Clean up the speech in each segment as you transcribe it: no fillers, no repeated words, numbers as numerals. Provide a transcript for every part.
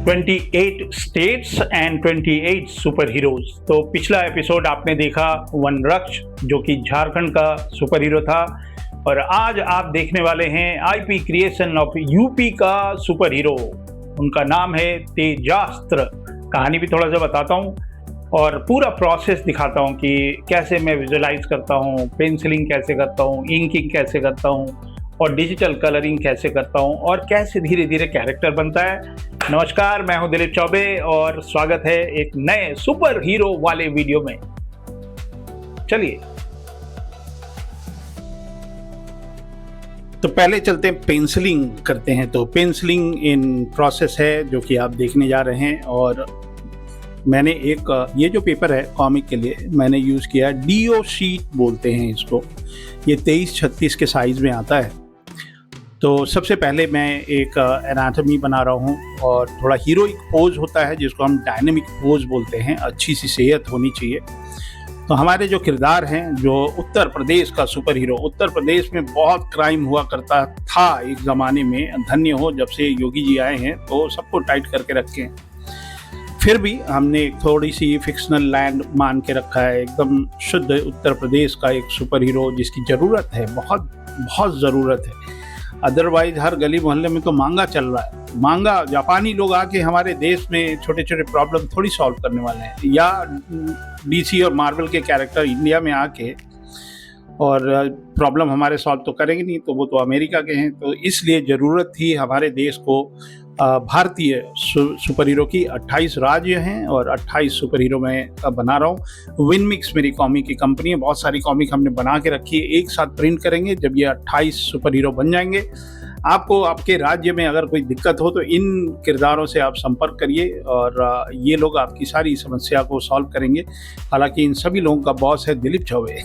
28 states and 28 super heroes. तो पिछला episode आपने देखा वनरक्ष, जो कि झारखंड का सुपर हीरो था, और आज आप देखने वाले हैं आईपी क्रिएशन ऑफ यूपी का सुपर हीरो। उनका नाम है तेजास्त्र। कहानी भी थोड़ा सा बताता हूँ और पूरा प्रोसेस दिखाता हूँ कि कैसे मैं विजुलाइज करता हूँ, पेंसिलिंग कैसे करता हूँ, इंकिंग कैसे करता हूँ और डिजिटल कलरिंग कैसे करता हूँ और कैसे धीरे धीरे कैरेक्टर बनता है। नमस्कार, मैं हूँ दिलीप चौबे और स्वागत है एक नए सुपर हीरो वाले वीडियो में। चलिए, तो पहले चलते हैं पेंसिलिंग करते हैं। तो पेंसिलिंग इन प्रोसेस है जो कि आप देखने जा रहे हैं। और मैंने एक ये जो पेपर है कॉमिक के लिए मैंने यूज़ किया डीओ शीट बोलते हैं इसको। ये 23-36 के साइज़ में आता है। तो सबसे पहले मैं एक एनाटॉमी बना रहा हूँ और थोड़ा हीरोइक पोज होता है जिसको हम डायनेमिक पोज बोलते हैं। अच्छी सी सेहत होनी चाहिए। तो हमारे जो किरदार हैं, जो उत्तर प्रदेश का सुपर हीरो, उत्तर प्रदेश में बहुत क्राइम हुआ करता था एक ज़माने में। धन्य हो जब से योगी जी आए हैं तो सबको टाइट करके रखे हैं। फिर भी हमने थोड़ी सी फिक्शनल लैंड मान के रखा है। एकदम शुद्ध उत्तर प्रदेश का एक सुपर हीरो जिसकी ज़रूरत है, बहुत बहुत ज़रूरत है। अदरवाइज हर गली मोहल्ले में तो मांगा चल रहा है। मांगा जापानी लोग आके हमारे देश में छोटे छोटे प्रॉब्लम थोड़ी सॉल्व करने वाले हैं, या डीसी और मार्वल के कैरेक्टर इंडिया में आके और प्रॉब्लम हमारे सॉल्व तो करेंगे नहीं, तो वो तो अमेरिका के हैं। तो इसलिए ज़रूरत थी हमारे देश को भारतीय सुपर हीरो की। 28 राज्य हैं और 28 सुपर हीरो मैं बना रहा हूँ। विनमिक्स मेरी कॉमिक की कंपनी है। बहुत सारी कॉमिक हमने बना के रखी है, एक साथ प्रिंट करेंगे। जब ये 28 सुपर हीरो बन जाएंगे, आपको आपके राज्य में अगर कोई दिक्कत हो तो इन किरदारों से आप संपर्क करिए और ये लोग आपकी सारी समस्या को सॉल्व करेंगे। हालांकि इन सभी लोगों का बॉस है दिलीप चौबे।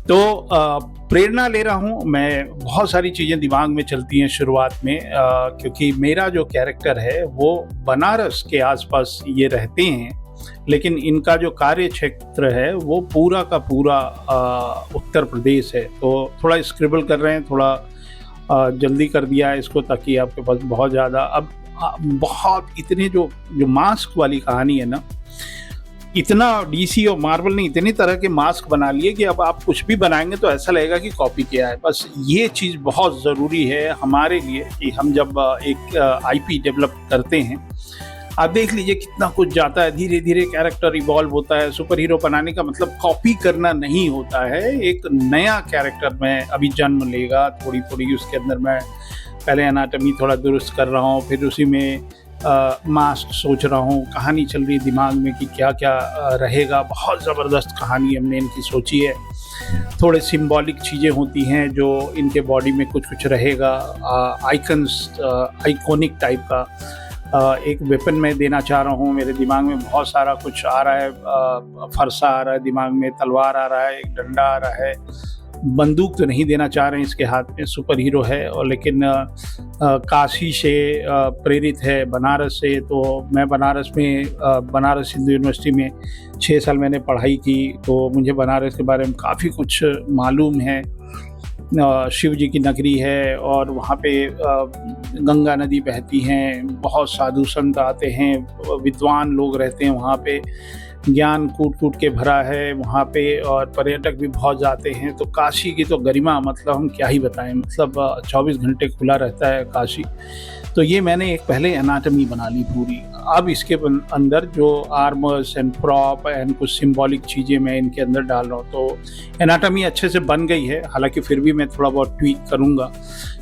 तो प्रेरणा ले रहा हूँ मैं। बहुत सारी चीज़ें दिमाग में चलती हैं शुरुआत में, क्योंकि मेरा जो कैरेक्टर है वो बनारस के आसपास ये रहते हैं, लेकिन इनका जो कार्य क्षेत्र है वो पूरा का पूरा उत्तर प्रदेश है। तो थोड़ा स्क्रिबल कर रहे हैं, थोड़ा जल्दी कर दिया है इसको ताकि आपके पास बहुत ज़्यादा अब बहुत इतने जो मास्क वाली कहानी है ना, इतना डीसी और मार्वल ने इतनी तरह के मास्क बना लिए कि अब आप कुछ भी बनाएंगे तो ऐसा लगेगा कि कॉपी किया है। बस ये चीज़ बहुत ज़रूरी है हमारे लिए कि हम जब एक आईपी डेवलप करते हैं, आप देख लीजिए कितना कुछ जाता है, धीरे धीरे कैरेक्टर इवॉल्व होता है। सुपर हीरो बनाने का मतलब कॉपी करना नहीं होता है। एक नया कैरेक्टर में अभी जन्म लेगा, थोड़ी थोड़ी उसके अंदर मैं पहले एनाटॉमी थोड़ा दुरुस्त कर रहा हूँ, फिर उसी में मास्क सोच रहा हूँ, कहानी चल रही दिमाग में कि क्या क्या रहेगा। बहुत ज़बरदस्त कहानी हमने इनकी सोची है। थोड़े सिंबॉलिक चीज़ें होती हैं जो इनके बॉडी में कुछ कुछ रहेगा। आइकन्स, आइकॉनिक टाइप का एक वेपन मैं देना चाह रहा हूँ। मेरे दिमाग में बहुत सारा कुछ आ रहा है। फरसा आ रहा है दिमाग में, तलवार आ रहा है, एक डंडा आ रहा है। बंदूक तो नहीं देना चाह रहे हैं इसके हाथ में, सुपर हीरो है। और लेकिन काशी से प्रेरित है, बनारस से। तो मैं बनारस में बनारस हिंदू यूनिवर्सिटी में 6 साल मैंने पढ़ाई की, तो मुझे बनारस के बारे में काफ़ी कुछ मालूम है। शिव जी की नगरी है और वहाँ पे गंगा नदी बहती हैं, बहुत साधु संत आते हैं, विद्वान लोग रहते हैं वहाँ पे, ज्ञान कूट कूट के भरा है वहाँ पे, और पर्यटक भी बहुत जाते हैं। तो काशी की तो गरिमा, मतलब हम क्या ही बताएं, मतलब 24 घंटे खुला रहता है काशी। तो ये मैंने एक पहले एनाटॉमी बना ली पूरी। अब इसके अंदर जो आर्मर्स एंड प्रॉप एंड कुछ सिंबॉलिक चीज़ें मैं इनके अंदर डाल रहा हूँ। तो एनाटॉमी अच्छे से बन गई है, हालांकि फिर भी मैं थोड़ा बहुत ट्वीक करूँगा।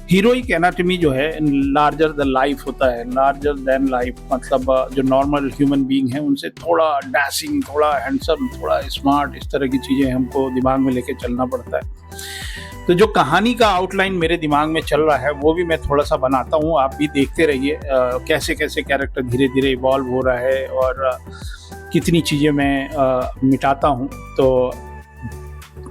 हीरोइक एनाटॉमी जो है लार्जर द लाइफ होता है, लार्जर देन लाइफ, मतलब जो नॉर्मल ह्यूमन बीइंग है उनसे थोड़ा डैशिंग, थोड़ा हैंडसम, थोड़ा स्मार्ट, इस तरह की चीज़ें हमको दिमाग में लेके चलना पड़ता है। तो जो कहानी का आउटलाइन मेरे दिमाग में चल रहा है वो भी मैं थोड़ा सा बनाता हूँ। आप भी देखते रहिए कैसे कैसे कैरेक्टर धीरे धीरे इवॉल्व हो रहा है और कितनी चीज़ें मैं मिटाता हूँ। तो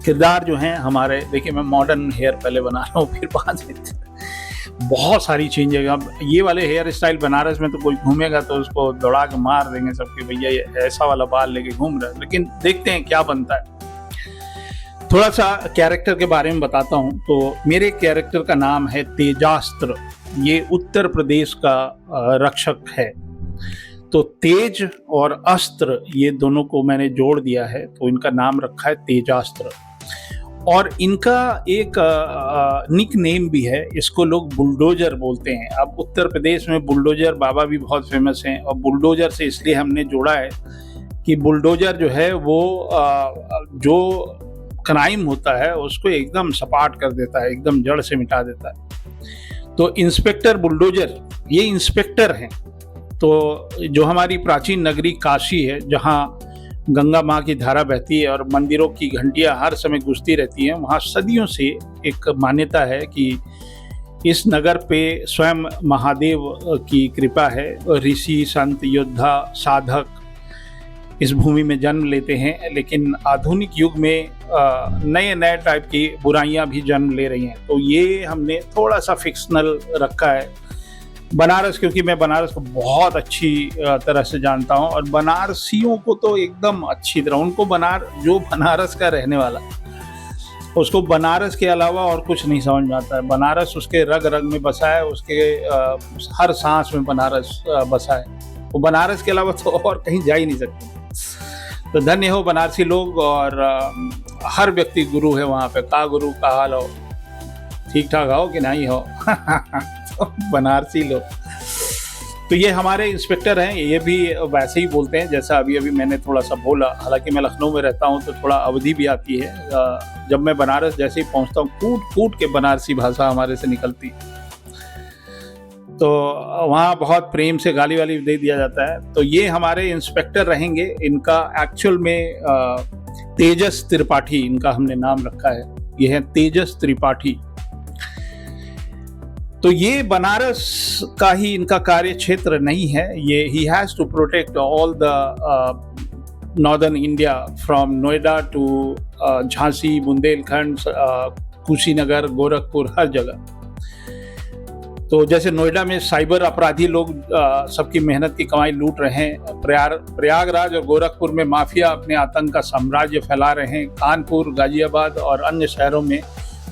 किरदार जो हैं हमारे, देखिए मैं मॉडर्न हेयर पहले बना रहा हूँ, फिर बाद में बहुत सारी चेंज। अब ये वाले हेयर स्टाइल बनारस में तो कोई घूमेगा तो उसको दौड़ा के मार देंगे सबके, भैया ये ऐसा वाला बाल लेके घूम रहा है। लेकिन देखते हैं क्या बनता है। थोड़ा सा कैरेक्टर के बारे में बताता हूँ। तो मेरे कैरेक्टर का नाम है तेजास्त्र। ये उत्तर प्रदेश का रक्षक है। तो तेज और अस्त्र ये दोनों को मैंने जोड़ दिया है, तो इनका नाम रखा है तेजास्त्र। और इनका एक निक नेम भी है, इसको लोग बुलडोजर बोलते हैं। अब उत्तर प्रदेश में बुलडोजर बाबा भी बहुत फेमस हैं, और बुलडोजर से इसलिए हमने जोड़ा है कि बुलडोजर जो है वो जो क्राइम होता है उसको एकदम सपाट कर देता है, एकदम जड़ से मिटा देता है। तो इंस्पेक्टर बुलडोजर ये इंस्पेक्टर हैं। तो जो हमारी प्राचीन नगरी काशी है, जहाँ गंगा माँ की धारा बहती है और मंदिरों की घंटियाँ हर समय गूंजती रहती हैं, वहाँ सदियों से एक मान्यता है कि इस नगर पे स्वयं महादेव की कृपा है। ऋषि, संत, योद्धा, साधक इस भूमि में जन्म लेते हैं, लेकिन आधुनिक युग में नए नए टाइप की बुराइयां भी जन्म ले रही हैं। तो ये हमने थोड़ा सा फिक्शनल रखा है। बनारस, क्योंकि मैं बनारस को बहुत अच्छी तरह से जानता हूँ, और बनारसियों को तो एकदम अच्छी तरह, उनको जो बनारस का रहने वाला उसको बनारस के अलावा और कुछ नहीं समझ में आता है। बनारस उसके रग रग में बसा है, उसके हर सांस में बनारस बसा है। वो बनारस के अलावा तो और कहीं जा ही नहीं सकते। तो धन्य हो बनारसी लोग, और हर व्यक्ति गुरु है वहाँ पे। का गुरु का हाल हो, ठीक ठाक हो कि नहीं हो। तो बनारसी लोग। तो ये हमारे इंस्पेक्टर हैं, ये भी वैसे ही बोलते हैं जैसा अभी अभी मैंने थोड़ा सा बोला। हालांकि मैं लखनऊ में रहता हूँ तो थोड़ा अवधि भी आती है। जब मैं बनारस जैसे ही पहुँचता हूँ, कूट कूट के बनारसी भाषा हमारे से निकलती है। तो वहाँ बहुत प्रेम से गाली वाली दे दिया जाता है। तो ये हमारे इंस्पेक्टर रहेंगे। इनका एक्चुअल में तेजस त्रिपाठी इनका हमने नाम रखा है। ये है तेजस त्रिपाठी। तो ये बनारस का ही इनका कार्य क्षेत्र नहीं है। ये ही has to protect all the northern India, from Noida to Jhansi, Bundelkhand, Kushinagar, Gorakhpur, हर जगह। तो जैसे नोएडा में साइबर अपराधी लोग सबकी मेहनत की कमाई लूट रहे हैं, प्रयागराज और गोरखपुर में माफिया अपने आतंक का साम्राज्य फैला रहे हैं, कानपुर, गाजियाबाद और अन्य शहरों में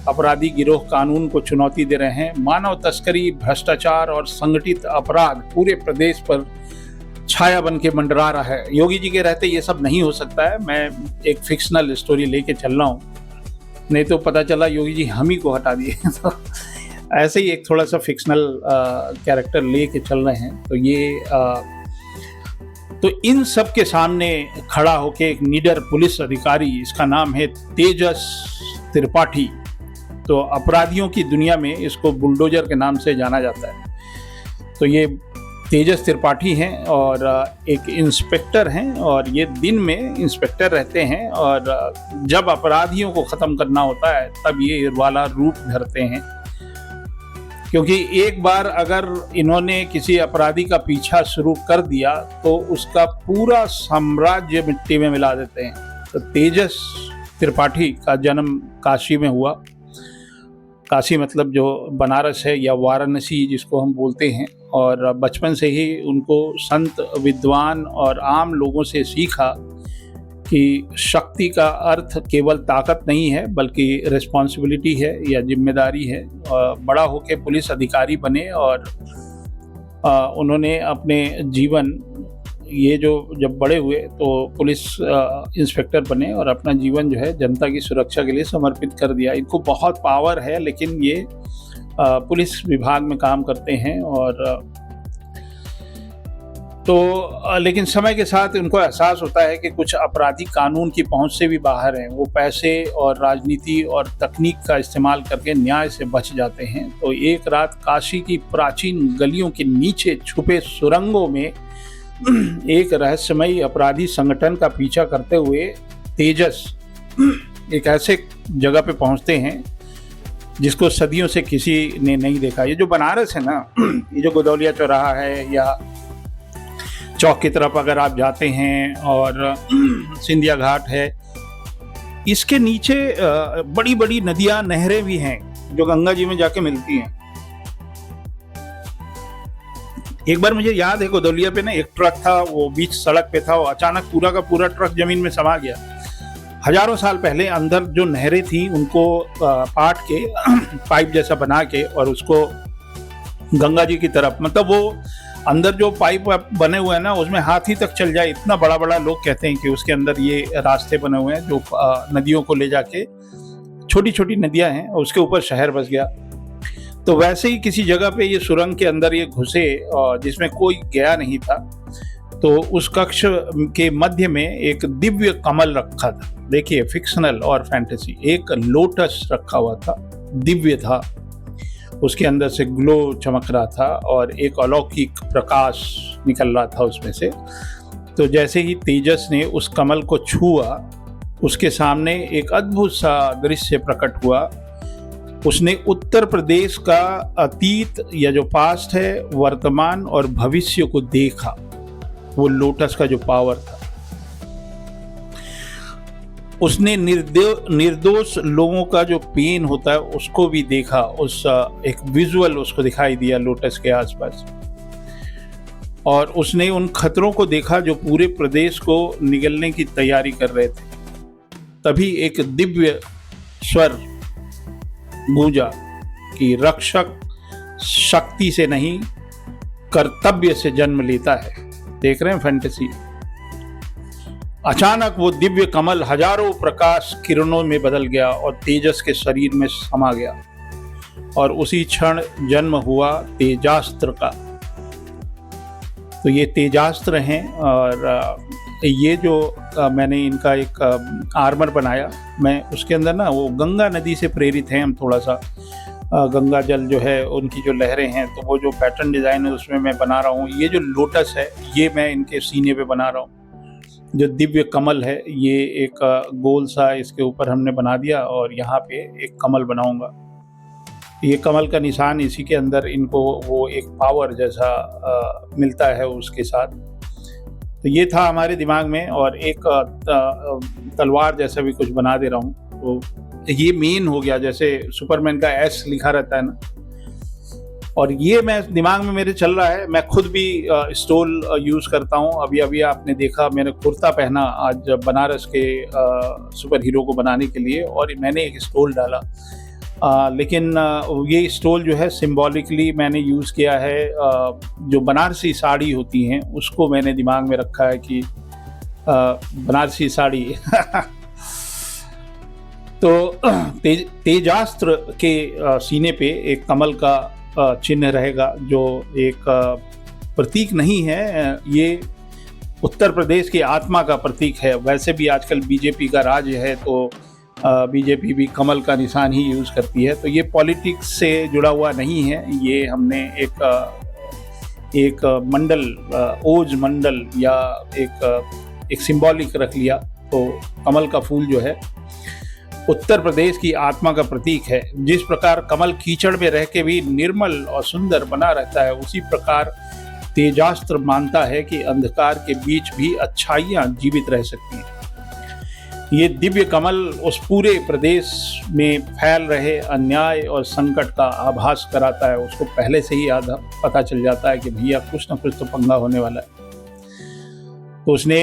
अपराधी गिरोह कानून को चुनौती दे रहे हैं, मानव तस्करी, भ्रष्टाचार और संगठित अपराध पूरे प्रदेश पर छाया बन के मंडरा रहा है। योगी जी के रहते ये सब नहीं हो सकता है। मैं एक फिक्शनल स्टोरी लेके चल रहा हूँ, नहीं तो पता चला योगी जी हम ही को हटा दिए। तो ऐसे ही एक थोड़ा सा फिक्शनल कैरेक्टर लेके चल रहे हैं। तो ये तो इन सब के सामने खड़ा होके एक निडर पुलिस अधिकारी, इसका नाम है तेजस त्रिपाठी। तो अपराधियों की दुनिया में इसको बुलडोजर के नाम से जाना जाता है। तो ये तेजस त्रिपाठी हैं और एक इंस्पेक्टर हैं, और ये दिन में इंस्पेक्टर रहते हैं, और जब अपराधियों को ख़त्म करना होता है तब ये वाला रूप धरते हैं। क्योंकि एक बार अगर इन्होंने किसी अपराधी का पीछा शुरू कर दिया तो उसका पूरा साम्राज्य मिट्टी में मिला देते हैं। तो तेजस त्रिपाठी का जन्म काशी में हुआ। काशी मतलब जो बनारस है या वाराणसी जिसको हम बोलते हैं। और बचपन से ही उनको संत, विद्वान और आम लोगों से सीखा कि शक्ति का अर्थ केवल ताकत नहीं है बल्कि रिस्पॉन्सिबिलिटी है या जिम्मेदारी है। बड़ा होकर पुलिस अधिकारी बने, और उन्होंने अपने जीवन ये जो जब बड़े हुए तो पुलिस इंस्पेक्टर बने और अपना जीवन जो है जनता की सुरक्षा के लिए समर्पित कर दिया। इनको बहुत पावर है, लेकिन ये पुलिस विभाग में काम करते हैं। और तो लेकिन समय के साथ उनको एहसास होता है कि कुछ अपराधी कानून की पहुंच से भी बाहर हैं। वो पैसे और राजनीति और तकनीक का इस्तेमाल करके न्याय से बच जाते हैं। तो एक रात काशी की प्राचीन गलियों के नीचे छुपे सुरंगों में एक रहस्यमयी अपराधी संगठन का पीछा करते हुए तेजस एक ऐसे जगह पे पहुंचते हैं जिसको सदियों से किसी ने नहीं देखा। ये जो बनारस है ना, ये जो गोदौलिया चौराहा है या चौक की तरफ अगर आप जाते हैं, और सिंधिया घाट है, इसके नीचे बड़ी बड़ी नदियां, नहरें भी हैं जो गंगा जी में जाके मिलती हैं। एक बार मुझे याद है गोदौलिया पे ना एक ट्रक था, वो बीच सड़क पे था, वो अचानक पूरा का पूरा ट्रक जमीन में समा गया। हजारों साल पहले अंदर जो नहरें थी उनको पाट के पाइप जैसा बना के और उसको गंगा जी की तरफ, मतलब वो अंदर जो पाइप बने हुए हैं ना उसमें हाथी तक चल जाए, इतना बड़ा बड़ा लोग कहते हैं कि उसके अंदर ये रास्ते बने हुए हैं जो नदियों को ले जाके, छोटी छोटी नदियां हैं, उसके ऊपर शहर बस गया। तो वैसे ही किसी जगह पे ये सुरंग के अंदर ये घुसे जिसमें कोई गया नहीं था। तो उस कक्ष के मध्य में एक दिव्य कमल रखा था। देखिए, फिक्शनल और फैंटेसी, एक लोटस रखा हुआ था, दिव्य था, उसके अंदर से ग्लो चमक रहा था और एक अलौकिक प्रकाश निकल रहा था उसमें से। तो जैसे ही तेजस ने उस कमल को छुआ, उसके सामने एक अद्भुत सा दृश्य प्रकट हुआ। उसने उत्तर प्रदेश का अतीत या जो पास्ट है, वर्तमान और भविष्य को देखा। वो लोटस का जो पावर था, उसने निर्दोष लोगों का जो पेन होता है उसको भी देखा। उस एक विजुअल उसको दिखाई दिया लोटस के आसपास, और उसने उन खतरों को देखा जो पूरे प्रदेश को निगलने की तैयारी कर रहे थे। तभी एक दिव्य स्वर गूंजा कि रक्षक शक्ति से नहीं, कर्तव्य से जन्म लेता है। देख रहे हैं फैंटेसी। अचानक वो दिव्य कमल हजारों प्रकाश किरणों में बदल गया और तेजस के शरीर में समा गया, और उसी क्षण जन्म हुआ तेजास्त्र का। तो ये तेजास्त्र हैं, और ये जो मैंने इनका एक आर्मर बनाया, मैं उसके अंदर ना वो गंगा नदी से प्रेरित हैं हम थोड़ा सा। गंगा जल जो है उनकी जो लहरें हैं, तो वो जो पैटर्न डिज़ाइन है उसमें मैं बना रहा हूँ। ये जो लोटस है ये मैं इनके सीने पे बना रहा हूँ। जो दिव्य कमल है ये एक गोल सा इसके ऊपर हमने बना दिया, और यहाँ पे एक कमल बनाऊंगा। ये कमल का निशान, इसी के अंदर इनको वो एक पावर जैसा मिलता है उसके साथ। तो ये था हमारे दिमाग में, और एक तलवार जैसा भी कुछ बना दे रहा हूँ। तो ये मेन हो गया, जैसे सुपरमैन का एस लिखा रहता है ना, और ये मैं दिमाग में मेरे चल रहा है। मैं खुद भी स्टोल यूज़ करता हूँ। अभी अभी आपने देखा मैंने कुर्ता पहना आज बनारस के सुपर हीरो को बनाने के लिए, और मैंने एक स्टोल डाला। लेकिन ये स्टोल जो है सिंबॉलिकली मैंने यूज़ किया है। जो बनारसी साड़ी होती हैं उसको मैंने दिमाग में रखा है कि बनारसी साड़ी तो तेजास्त्र के सीने पे एक कमल का चिन्ह रहेगा, जो एक प्रतीक नहीं है, ये उत्तर प्रदेश की आत्मा का प्रतीक है। वैसे भी आजकल बीजेपी का राज है, तो बीजेपी भी कमल का निशान ही यूज़ करती है। तो ये पॉलिटिक्स से जुड़ा हुआ नहीं है, ये हमने एक मंडल, ओज मंडल या एक सिंबॉलिक रख लिया। तो कमल का फूल जो है उत्तर प्रदेश की आत्मा का प्रतीक है। जिस प्रकार कमल कीचड़ में रह के भी निर्मल और सुंदर बना रहता है, उसी प्रकार तेजास्त्र मानता है कि अंधकार के बीच भी अच्छाइयाँ जीवित रह सकती हैं। ये दिव्य कमल उस पूरे प्रदेश में फैल रहे अन्याय और संकट का आभास कराता है। उसको पहले से ही आधा पता चल जाता है कि भैया कुछ ना कुछ तो पंगा होने वाला है। तो उसने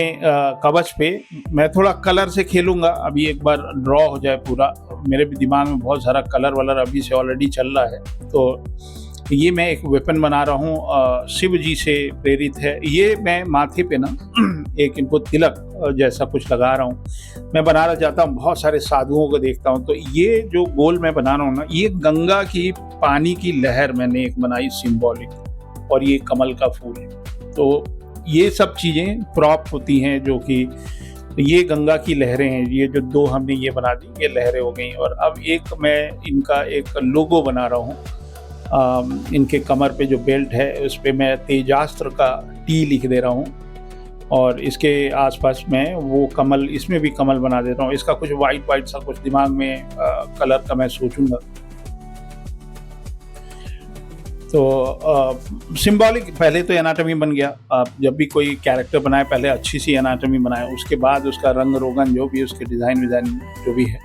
कवच पे मैं थोड़ा कलर से खेलूँगा, अभी एक बार ड्रॉ हो जाए पूरा। मेरे भी दिमाग में बहुत सारा कलर वलर अभी से ऑलरेडी चल रहा है। तो ये मैं एक वेपन बना रहा हूँ, शिव जी से प्रेरित है। ये मैं माथे पे ना एक इनको तिलक जैसा कुछ लगा रहा हूँ। मैं बनाना चाहता हूँ, बहुत सारे साधुओं को देखता हूँ। तो ये जो गोल मैं बना रहा हूँ ना, ये गंगा की पानी की लहर मैंने एक बनाई सिंबॉलिक, और ये कमल का फूल है। तो ये सब चीज़ें प्रॉप होती हैं, जो कि ये गंगा की लहरें हैं। ये जो दो हमने ये बना दी, ये लहरें हो गई। और अब एक मैं इनका एक लोगो बना रहा हूँ। इनके कमर पे जो बेल्ट है उस पर मैं तेजास्त्र का टी लिख दे रहा हूँ, और इसके आसपास मैं वो कमल, इसमें भी कमल बना देता हूँ। इसका कुछ वाइट सा कुछ दिमाग में कलर का मैं सोचूंगा। तो सिंबॉलिक पहले तो एनाटॉमी बन गया। आप जब भी कोई कैरेक्टर बनाए पहले अच्छी सी एनाटॉमी बनाए, उसके बाद उसका रंग रोगन जो भी उसके डिज़ाइन जो भी है।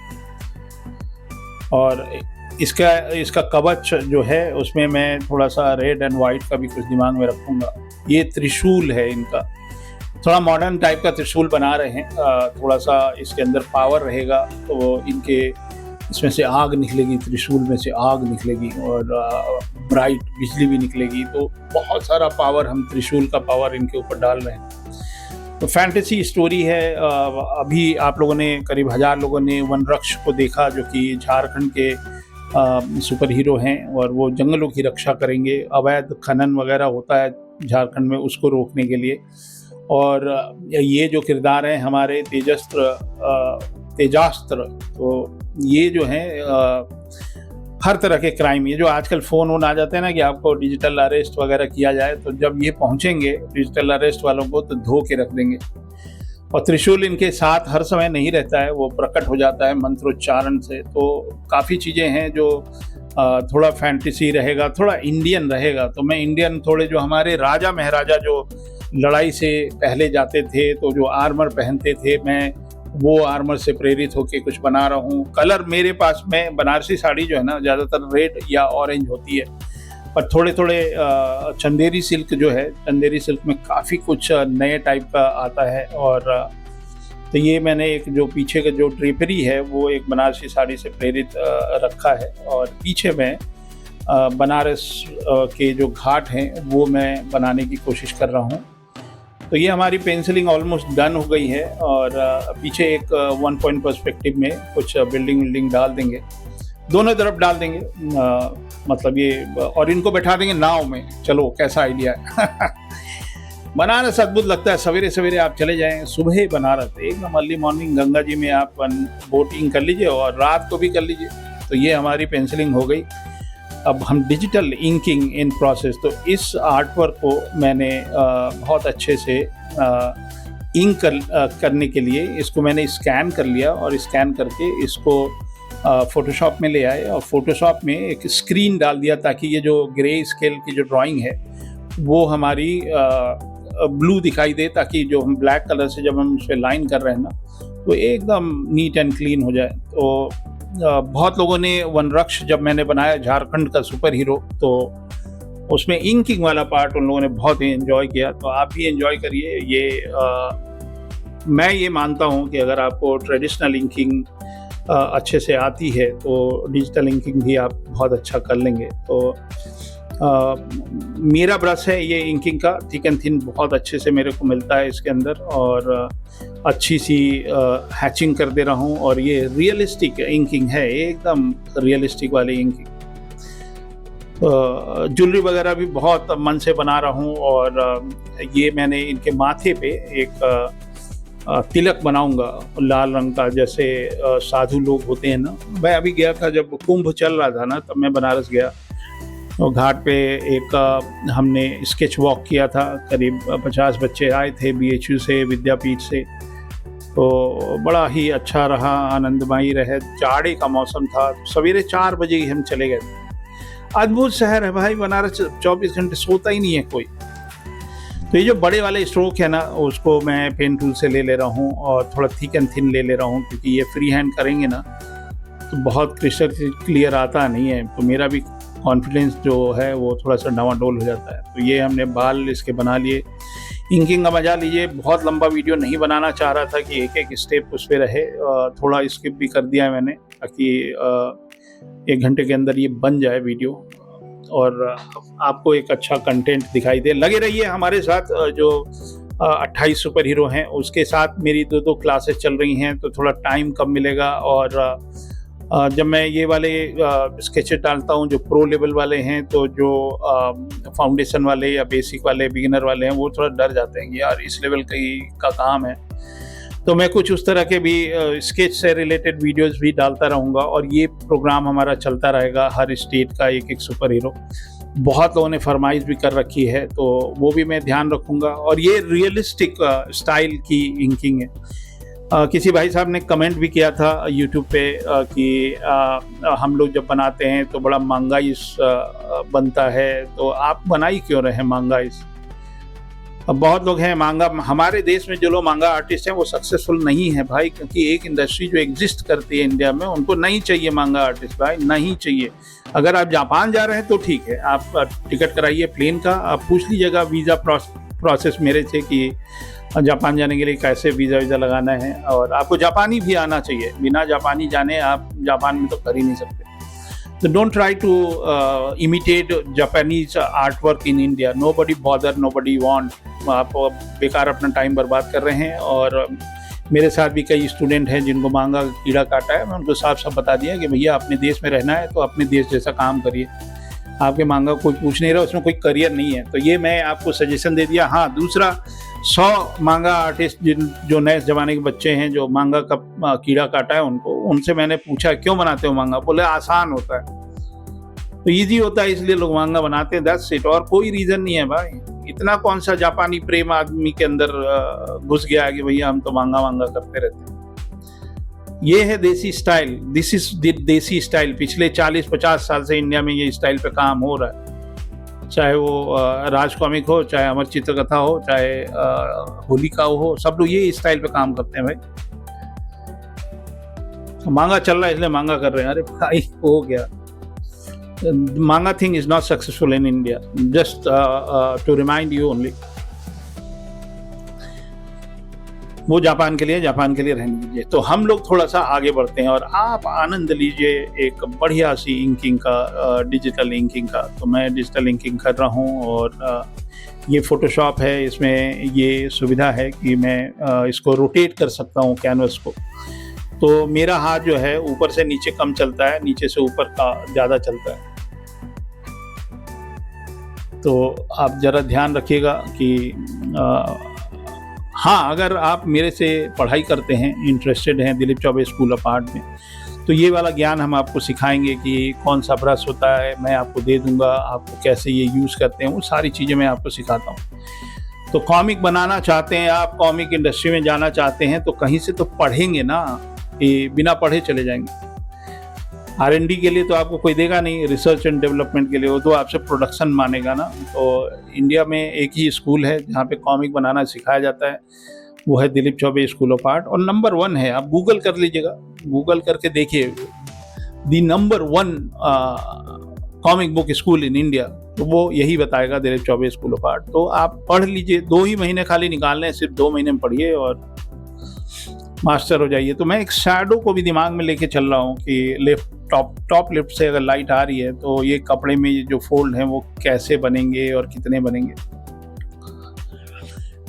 और इसका कवच जो है उसमें मैं थोड़ा सा रेड एंड वाइट का भी कुछ दिमाग में रखूँगा। ये त्रिशूल है इनका, थोड़ा मॉडर्न टाइप का त्रिशूल बना रहे हैं। थोड़ा सा इसके अंदर पावर रहेगा, तो इनके इसमें से आग निकलेगी, त्रिशूल में से आग निकलेगी और ब्राइट बिजली भी निकलेगी। तो बहुत सारा पावर, हम त्रिशूल का पावर इनके ऊपर डाल रहे हैं। तो फैंटेसी स्टोरी है। अभी आप लोगों ने करीब 1000 लोगों ने वनरक्ष को देखा, जो कि झारखंड के सुपर हीरो हैं और वो जंगलों की रक्षा करेंगे। अवैध खनन वगैरह होता है झारखंड में, उसको रोकने के लिए। और ये जो किरदार हैं हमारे तेजास्त्र, तो ये जो हैं हर तरह के क्राइम, ये जो आजकल फ़ोन आ जाते हैं ना कि आपको डिजिटल अरेस्ट वगैरह किया जाए, तो जब ये पहुंचेंगे डिजिटल अरेस्ट वालों को तो धो के रख देंगे। और त्रिशूल इनके साथ हर समय नहीं रहता है, वो प्रकट हो जाता है मंत्रोच्चारण से। तो काफ़ी चीज़ें हैं जो थोड़ा फैंटेसी रहेगा, थोड़ा इंडियन रहेगा। तो मैं इंडियन, थोड़े जो हमारे राजा महाराजा जो लड़ाई से पहले जाते थे तो जो आर्मर पहनते थे, मैं वो आर्मर से प्रेरित होकर कुछ बना रहा हूँ। कलर मेरे पास में बनारसी साड़ी जो है ना ज़्यादातर रेड या ऑरेंज होती है, पर थोड़े थोड़े चंदेरी सिल्क जो है, चंदेरी सिल्क में काफ़ी कुछ नए टाइप का आता है। और तो ये मैंने एक जो पीछे का जो ड्रेपरी है वो एक बनारसी साड़ी से प्रेरित रखा है। और पीछे में बनारस के जो घाट हैं वो मैं बनाने की कोशिश कर रहा हूँ। तो ये हमारी पेंसिलिंग ऑलमोस्ट डन हो गई है। और पीछे एक 1 पॉइंट पर्सपेक्टिव में कुछ बिल्डिंग डाल देंगे, दोनों तरफ डाल देंगे, मतलब ये, और इनको बैठा देंगे नाव में। चलो कैसा आइडिया है। बनारस अद्भुत लगता है। सवेरे सवेरे आप चले जाएं, सुबह बनारस एकदम अर्ली मॉर्निंग, गंगा जी में आप बोटिंग कर लीजिए और रात को भी कर लीजिए। तो ये हमारी पेंसिलिंग हो गई। अब हम डिजिटल इंकिंग इन प्रोसेस। तो इस आर्ट वर्क को मैंने बहुत अच्छे से इंक करने के लिए इसको मैंने स्कैन कर लिया, और स्कैन करके इसको फोटोशॉप में ले आए और फोटोशॉप में एक स्क्रीन डाल दिया, ताकि ये जो ग्रे स्केल की जो ड्राइंग है वो हमारी ब्लू दिखाई दे, ताकि जो हम ब्लैक कलर से जब हम उस पर लाइन कर रहे हैं ना, तो एकदम नीट एंड क्लीन हो जाए। तो बहुत लोगों ने वनरक्ष जब मैंने बनाया झारखंड का सुपर हीरो, तो उसमें इंकिंग वाला पार्ट उन लोगों ने बहुत ही एंजॉय किया। तो आप भी एंजॉय करिए। ये मैं ये मानता हूँ कि अगर आपको ट्रेडिशनल इंकिंग अच्छे से आती है तो डिजिटल इंकिंग भी आप बहुत अच्छा कर लेंगे। तो मेरा ब्रश है ये इंकिंग का, थिक एंड थिन बहुत अच्छे से मेरे को मिलता है इसके अंदर, और अच्छी सी हैचिंग कर दे रहा हूँ। और ये रियलिस्टिक इंकिंग है, एकदम रियलिस्टिक वाली इंकिंग। ज्वेलरी वगैरह भी बहुत मन से बना रहा हूँ। और ये मैंने इनके माथे पे एक तिलक बनाऊंगा लाल रंग का, जैसे साधु लोग होते हैं ना। मैं अभी गया था, जब कुंभ चल रहा था ना, तब मैं बनारस गया और घाट पे एक हमने स्केच वॉक किया था। करीब 50 बच्चे आए थे BHU से, विद्यापीठ से। तो बड़ा ही अच्छा रहा, आनंदमयी रहे। जाड़े का मौसम था, सवेरे 4 बजे ही हम चले गए थे। अद्भुत शहर है भाई बनारस, 24 घंटे सोता ही नहीं है कोई। तो ये जो बड़े वाले स्ट्रोक है ना, उसको मैं पेन टूल से ले रहा हूँ और थोड़ा थिक एंड थिन ले रहा हूँ, क्योंकि ये फ्री हैंड करेंगे ना तो बहुत क्रिस्टल क्लियर आता नहीं है। तो मेरा भी कॉन्फिडेंस जो है वो थोड़ा सा डावाडोल हो जाता है। तो ये हमने बाल इसके बना लिए। इंकिंग का मजा लीजिए। बहुत लंबा वीडियो नहीं बनाना चाह रहा था कि एक एक स्टेप उस पर रहे, थोड़ा स्किप भी कर दिया है मैंने, ताकि 1 घंटे के अंदर ये बन जाए वीडियो और आपको एक अच्छा कंटेंट दिखाई दे। लगे रहिए हमारे साथ। जो 28 सुपर हीरो हैं उसके साथ मेरी 2 क्लासेस चल रही हैं, तो थोड़ा टाइम कम मिलेगा। और जब मैं ये वाले स्केचेस डालता हूँ जो प्रो लेवल वाले हैं, तो जो फाउंडेशन वाले या बेसिक वाले बिगिनर वाले हैं वो थोड़ा डर जाते हैं कि यार इस लेवल का काम है। तो मैं कुछ उस तरह के भी स्केच से रिलेटेड वीडियोस भी डालता रहूँगा, और ये प्रोग्राम हमारा चलता रहेगा। हर स्टेट का एक सुपर हीरो, बहुत लोगों ने फरमाइश भी कर रखी है, तो वो भी मैं ध्यान रखूँगा। और ये रियलिस्टिक स्टाइल की इंकिंग है। किसी भाई साहब ने कमेंट भी किया था यूट्यूब पे कि हम लोग जब बनाते हैं तो बड़ा मांगाइस बनता है, तो आप बना ही क्यों रहे मांगाइस। अब बहुत लोग हैं मांगा, हमारे देश में जो लोग मांगा आर्टिस्ट हैं वो सक्सेसफुल नहीं है भाई, क्योंकि एक इंडस्ट्री जो एग्जिस्ट करती है इंडिया में, उनको नहीं चाहिए मांगा आर्टिस्ट भाई, नहीं चाहिए। अगर आप जापान जा रहे हैं तो ठीक है, आप टिकट कराइए प्लेन का, आप पूछ लीजिएगा वीज़ा प्रोसेस मेरे से कि जापान जाने के लिए कैसे वीज़ा लगाना है, और आपको जापानी भी आना चाहिए, बिना जापानी जाने आप जापान में तो कर ही नहीं सकते। तो don't try to imitate Japanese art work in India, nobody bother, nobody want. आप बेकार अपना टाइम बर्बाद कर रहे हैं। और मेरे साथ भी कई स्टूडेंट हैं जिनको मांगा कीड़ा काटा है, मैं उनको साफ साफ बता दिया कि भैया अपने देश में रहना है तो अपने देश जैसा काम करिए, आपके मांगा कोई पूछ नहीं रहा, उसमें कोई करियर नहीं है। तो ये मैं आपको सजेशन दे दिया। हाँ, दूसरा 100 मांगा आर्टिस्ट जो नए ज़माने के बच्चे हैं जो मांगा का कीड़ा काटा है उनसे मैंने पूछा क्यों बनाते हो मांगा, बोले आसान होता है, तो ईजी होता है इसलिए लोग मांगा बनाते हैं, दैट्स इट। और कोई रीज़न नहीं है भाई। इतना कौन सा जापानी प्रेम आदमी के अंदर घुस गया है कि भैया हम तो मांगा करते रहते हैं। ये है देसी स्टाइल, दिस इज देसी स्टाइल। पिछले 40-50 साल से इंडिया में ये स्टाइल पे काम हो रहा है, चाहे वो राज कॉमिक हो, चाहे अमर चित्रकथा हो, चाहे होलिका हो, सब लोग ये स्टाइल पे काम करते हैं भाई। मांगा चल रहा है इसलिए मांगा कर रहे हैं, अरे भाई हो गया। Manga thing is not successful in India. Just to remind you only. वो जापान के लिए रहने दीजिए। तो हम लोग थोड़ा सा आगे बढ़ते हैं और आप आनंद लीजिए एक बढ़िया सी इंकिंग का, डिजिटल इंकिंग का। तो मैं डिजिटल इंकिंग कर रहा हूँ और ये फोटोशॉप है, इसमें ये सुविधा है कि मैं इसको रोटेट कर सकता हूँ कैनवस को। तो मेरा हाथ जो है ऊपर से नीचे कम चलता है, नीचे से ऊपर का ज़्यादा चलता है। तो आप ज़रा ध्यान रखिएगा कि हाँ, अगर आप मेरे से पढ़ाई करते हैं, इंटरेस्टेड हैं Dilip Choubey school of art में, तो ये वाला ज्ञान हम आपको सिखाएंगे कि कौन सा ब्रश होता है, मैं आपको दे दूंगा, आपको कैसे ये यूज़ करते हैं, वो सारी चीज़ें मैं आपको सिखाता हूँ। तो कॉमिक बनाना चाहते हैं आप, कॉमिक इंडस्ट्री में जाना चाहते हैं, तो कहीं से तो पढ़ेंगे ना, कि बिना पढ़े चले जाएंगे। R&D के लिए तो आपको कोई देगा नहीं, रिसर्च एंड डेवलपमेंट के लिए, वो तो आपसे प्रोडक्शन मानेगा ना। तो इंडिया में एक ही स्कूल है जहाँ पे कॉमिक बनाना सिखाया जाता है, वो है Dilip Choubey school of art, और नंबर 1 है। आप गूगल कर लीजिएगा, गूगल करके देखिए the number 1 comic book school in India, तो वो यही बताएगा, Dilip Choubey school of art. तो आप पढ़ लीजिए, 2 ही महीने खाली निकालने हैं, सिर्फ 2 महीने में पढ़िए और मास्टर हो जाइए। तो मैं एक शैडो को भी दिमाग में लेके चल रहा हूँ कि टॉप लेफ्ट से अगर लाइट आ रही है तो ये कपड़े में ये जो फोल्ड हैं वो कैसे बनेंगे और कितने बनेंगे।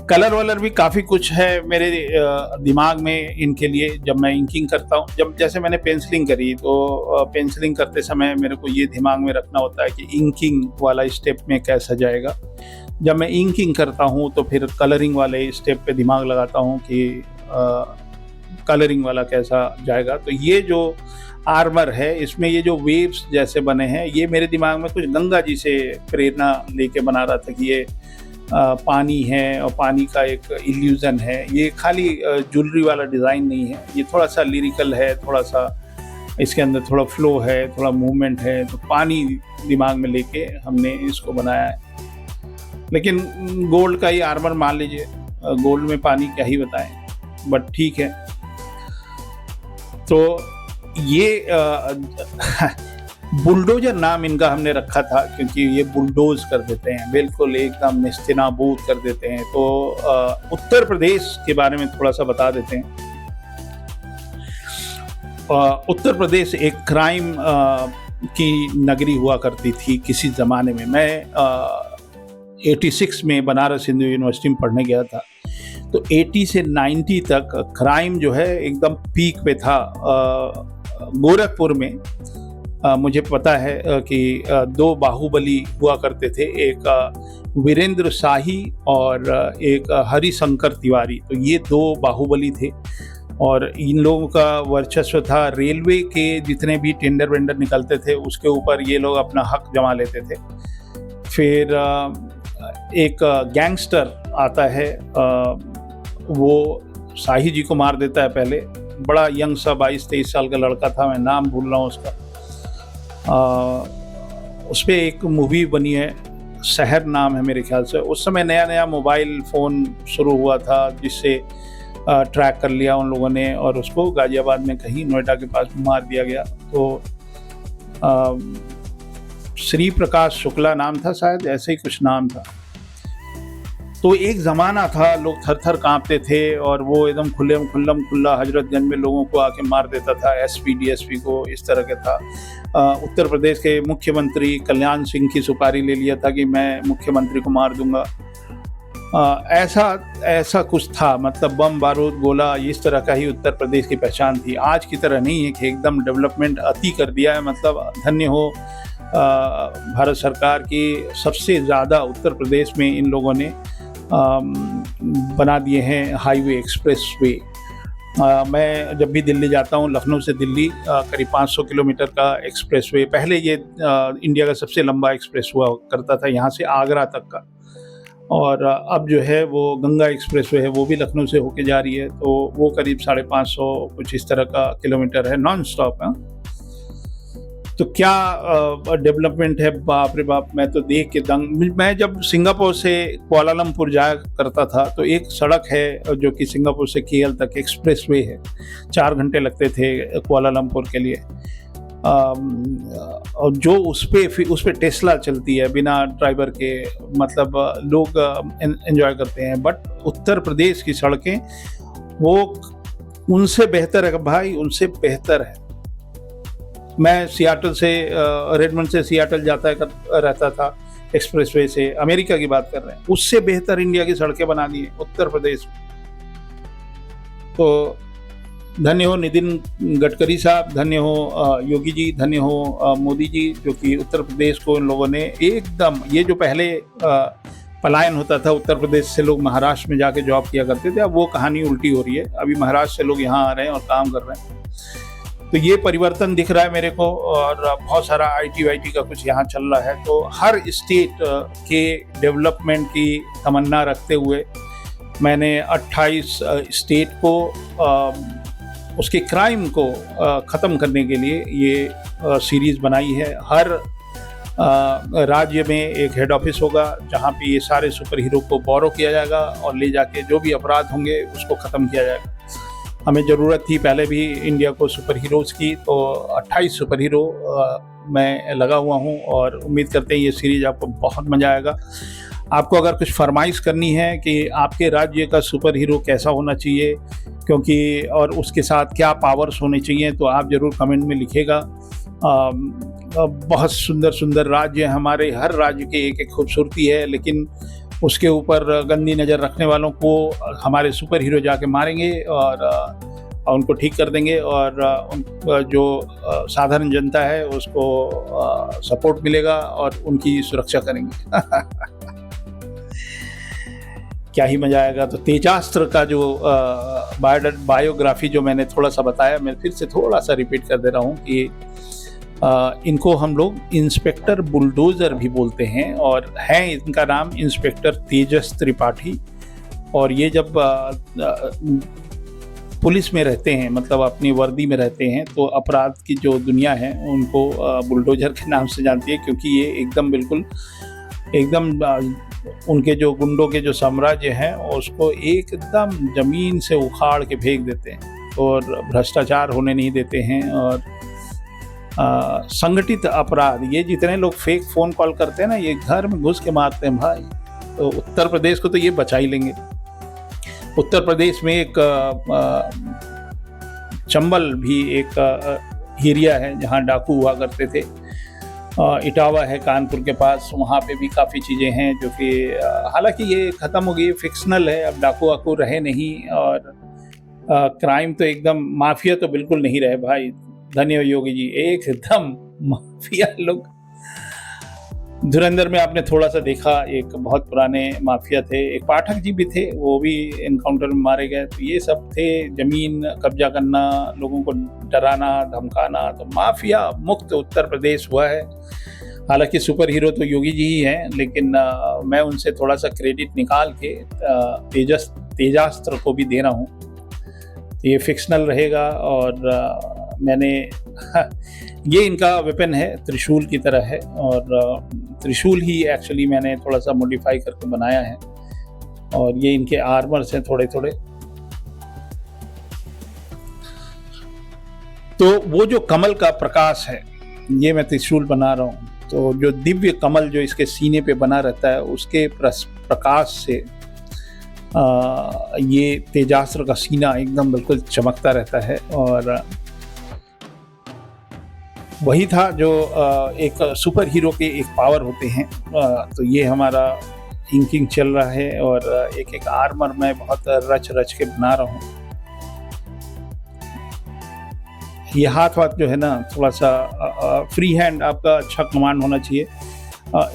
कलर वलर भी काफ़ी कुछ है मेरे दिमाग में इनके लिए। जब मैं इंकिंग करता हूँ, जब जैसे मैंने पेंसिलिंग करी, तो पेंसिलिंग करते समय मेरे को ये दिमाग में रखना होता है कि इंकिंग वाला स्टेप में कैसा जाएगा। जब मैं इंकिंग करता हूँ तो फिर कलरिंग वाले स्टेप पे दिमाग लगाता हूँ कि कलरिंग वाला कैसा जाएगा। तो ये जो आर्मर है, इसमें ये जो वेव्स जैसे बने हैं, ये मेरे दिमाग में कुछ गंगा जी से प्रेरणा लेके बना रहा था कि ये पानी है और पानी का एक इल्यूजन है। ये खाली ज्वेलरी वाला डिज़ाइन नहीं है, ये थोड़ा सा लिरिकल है, थोड़ा सा इसके अंदर थोड़ा फ्लो है, थोड़ा मूवमेंट है। तो पानी दिमाग में लेके हमने इसको बनाया है। लेकिन गोल्ड का ही आर्मर मान लीजिए, गोल्ड में पानी क्या ही बताएं, बट ठीक है। तो ये बुलडोजर नाम इनका हमने रखा था क्योंकि ये बुलडोज कर देते हैं, बिल्कुल एकदम नेस्तनाबूद कर देते हैं। तो उत्तर प्रदेश के बारे में थोड़ा सा बता देते हैं। उत्तर प्रदेश एक क्राइम की नगरी हुआ करती थी किसी ज़माने में। मैं 86 में बनारस हिंदू यूनिवर्सिटी में पढ़ने गया था। तो 80 से 90 तक क्राइम जो है एकदम पीक पे था। गोरखपुर में मुझे पता है कि 2 बाहुबली हुआ करते थे, एक वीरेंद्र शाही और एक हरिशंकर तिवारी। तो ये 2 बाहुबली थे और इन लोगों का वर्चस्व था। रेलवे के जितने भी टेंडर वेंडर निकलते थे उसके ऊपर ये लोग अपना हक जमा लेते थे। फिर एक गैंगस्टर आता है, वो शाही जी को मार देता है पहले। बड़ा यंग सा 22-23 साल का लड़का था, मैं नाम भूल रहा हूँ उसका। उस पर एक मूवी बनी है, शहर नाम है मेरे ख्याल से। उस समय नया नया मोबाइल फ़ोन शुरू हुआ था जिससे ट्रैक कर लिया उन लोगों ने और उसको गाज़ियाबाद में कहीं नोएडा के पास मार दिया गया। तो श्री प्रकाश शुक्ला नाम था शायद, ऐसे ही कुछ नाम था। तो एक ज़माना था लोग थर-थर काँपते थे और वो एकदम खुल्ला हज़रतगंज में लोगों को आके मार देता था, एसपी, डीएसपी को, इस तरह का था। उत्तर प्रदेश के मुख्यमंत्री कल्याण सिंह की सुपारी ले लिया था कि मैं मुख्यमंत्री को मार दूँगा। ऐसा ऐसा कुछ था, मतलब बम बारूद गोला इस तरह का ही उत्तर प्रदेश की पहचान थी। आज की तरह नहीं है कि एकदम डेवलपमेंट अति कर दिया है। मतलब धन्य हो भारत सरकार की, सबसे ज़्यादा उत्तर प्रदेश में इन लोगों ने बना दिए हैं हाईवे, एक्सप्रेस वे। मैं जब भी दिल्ली जाता हूँ, लखनऊ से दिल्ली करीब 500 किलोमीटर का एक्सप्रेस वे, पहले ये इंडिया का सबसे लंबा एक्सप्रेस हुआ करता था यहाँ से आगरा तक का, और अब जो है वो गंगा एक्सप्रेस वे है, वो भी लखनऊ से होके जा रही है, तो वो करीब 550 कुछ इस तरह का किलोमीटर है, नॉन स्टॉप है। तो क्या डेवलपमेंट है, बाप रे बाप, मैं तो देख के दंग। मैं जब सिंगापुर से कुआलालंपुर जाया करता था तो एक सड़क है जो कि सिंगापुर से केएल तक एक्सप्रेस वे है, 4 घंटे लगते थे कुआलालंपुर के लिए। और जो उस पे टेस्ला चलती है बिना ड्राइवर के, मतलब लोग एंजॉय करते हैं। बट उत्तर प्रदेश की सड़कें वो उनसे बेहतर है भाई, उनसे बेहतर है। मैं सियाटल से रेडमंड से सियाटल जाता रहता था एक्सप्रेसवे से, अमेरिका की बात कर रहे हैं, उससे बेहतर इंडिया की सड़कें बना दी हैं उत्तर प्रदेश में। तो धन्य हो नितिन गडकरी साहब, धन्य हो योगी जी, धन्य हो मोदी जी, जो कि उत्तर प्रदेश को इन लोगों ने एकदम, ये जो पहले पलायन होता था उत्तर प्रदेश से, लोग महाराष्ट्र में जाके जॉब किया करते थे, अब वो कहानी उल्टी हो रही है। अभी महाराष्ट्र से लोग यहाँ आ रहे हैं और काम कर रहे हैं। तो ये परिवर्तन दिख रहा है मेरे को, और बहुत सारा आईटी वाईटी का कुछ यहाँ चल रहा है। तो हर स्टेट के डेवलपमेंट की तमन्ना रखते हुए मैंने 28 स्टेट को उसके क्राइम को ख़त्म करने के लिए ये सीरीज़ बनाई है। हर राज्य में एक हेड ऑफिस होगा जहाँ पे ये सारे सुपर हीरो को बोरो किया जाएगा और ले जाके जो भी अपराध होंगे उसको ख़त्म किया जाएगा। हमें ज़रूरत थी पहले भी इंडिया को सुपर हीरोज़ की, तो 28 सुपर हीरो मैं लगा हुआ हूँ और उम्मीद करते हैं ये सीरीज़ आपको बहुत मज़ा आएगा। आपको अगर कुछ फरमाइश करनी है कि आपके राज्य का सुपर हीरो कैसा होना चाहिए, क्योंकि और उसके साथ क्या पावर्स होने चाहिए, तो आप ज़रूर कमेंट में लिखिएगा। बहुत सुंदर सुंदर राज्य हैं हमारे, हर राज्य की एक एक खूबसूरती है, लेकिन उसके ऊपर गंदी नज़र रखने वालों को हमारे सुपर हीरो जाके मारेंगे और उनको ठीक कर देंगे, और जो साधारण जनता है उसको सपोर्ट मिलेगा और उनकी सुरक्षा करेंगे। क्या ही मज़ा आएगा। तो तेजास्त्र का जो बायोग्राफी जो मैंने थोड़ा सा बताया, मैं फिर से थोड़ा सा रिपीट कर दे रहा हूँ कि इनको हम लोग इंस्पेक्टर बुलडोज़र भी बोलते हैं, और है इनका नाम इंस्पेक्टर तेजस त्रिपाठी। और ये जब पुलिस में रहते हैं, मतलब अपनी वर्दी में रहते हैं, तो अपराध की जो दुनिया है उनको बुलडोज़र के नाम से जानती है, क्योंकि ये एकदम बिल्कुल एकदम उनके जो गुंडों के जो साम्राज्य हैं उसको एकदम ज़मीन से उखाड़ के फेंक देते हैं और भ्रष्टाचार होने नहीं देते हैं। और संगठित अपराध, ये जितने लोग फेक फ़ोन कॉल करते हैं ना, ये घर में घुस के मारते हैं भाई। तो उत्तर प्रदेश को तो ये बचा ही लेंगे। उत्तर प्रदेश में एक चंबल भी एक एरिया है जहाँ डाकू हुआ करते थे। इटावा है कानपुर के पास, वहाँ पे भी काफ़ी चीज़ें हैं जो कि हालांकि ये ख़त्म हो गई, फिक्शनल है, अब डाकू वाकू रहे नहीं, और क्राइम तो एकदम, माफिया तो बिल्कुल नहीं रहे भाई। धन्य योगी जी, एकदम माफिया लोग। धुरंधर में आपने थोड़ा सा देखा, एक बहुत पुराने माफिया थे, एक पाठक जी भी थे, वो भी एनकाउंटर में मारे गए। तो ये सब थे, ज़मीन कब्जा करना, लोगों को डराना धमकाना। तो माफिया मुक्त उत्तर प्रदेश हुआ है। हालांकि सुपर हीरो तो योगी जी ही हैं, लेकिन मैं उनसे थोड़ा सा क्रेडिट निकाल के तेजास्त्र को भी दे रहा हूँ। तो ये फिक्शनल रहेगा, और मैंने ये इनका वेपन है, त्रिशूल की तरह है, और त्रिशूल ही एक्चुअली मैंने थोड़ा सा मॉडिफाई करके बनाया है, और ये इनके आर्मर्स हैं थोड़े थोड़े। तो वो जो कमल का प्रकाश है, ये मैं त्रिशूल बना रहा हूँ। तो जो दिव्य कमल जो इसके सीने पे बना रहता है, उसके प्रकाश से ये तेजास्त्र का सीना एकदम बिल्कुल चमकता रहता है, और वही था जो एक सुपर हीरो के एक पावर होते हैं। तो ये हमारा इंकिंग चल रहा है, और एक एक आर्मर मैं बहुत रच रच के बना रहा हूँ। ये हाथ वाथ जो है ना, थोड़ा सा फ्री हैंड, आपका अच्छा कमांड होना चाहिए।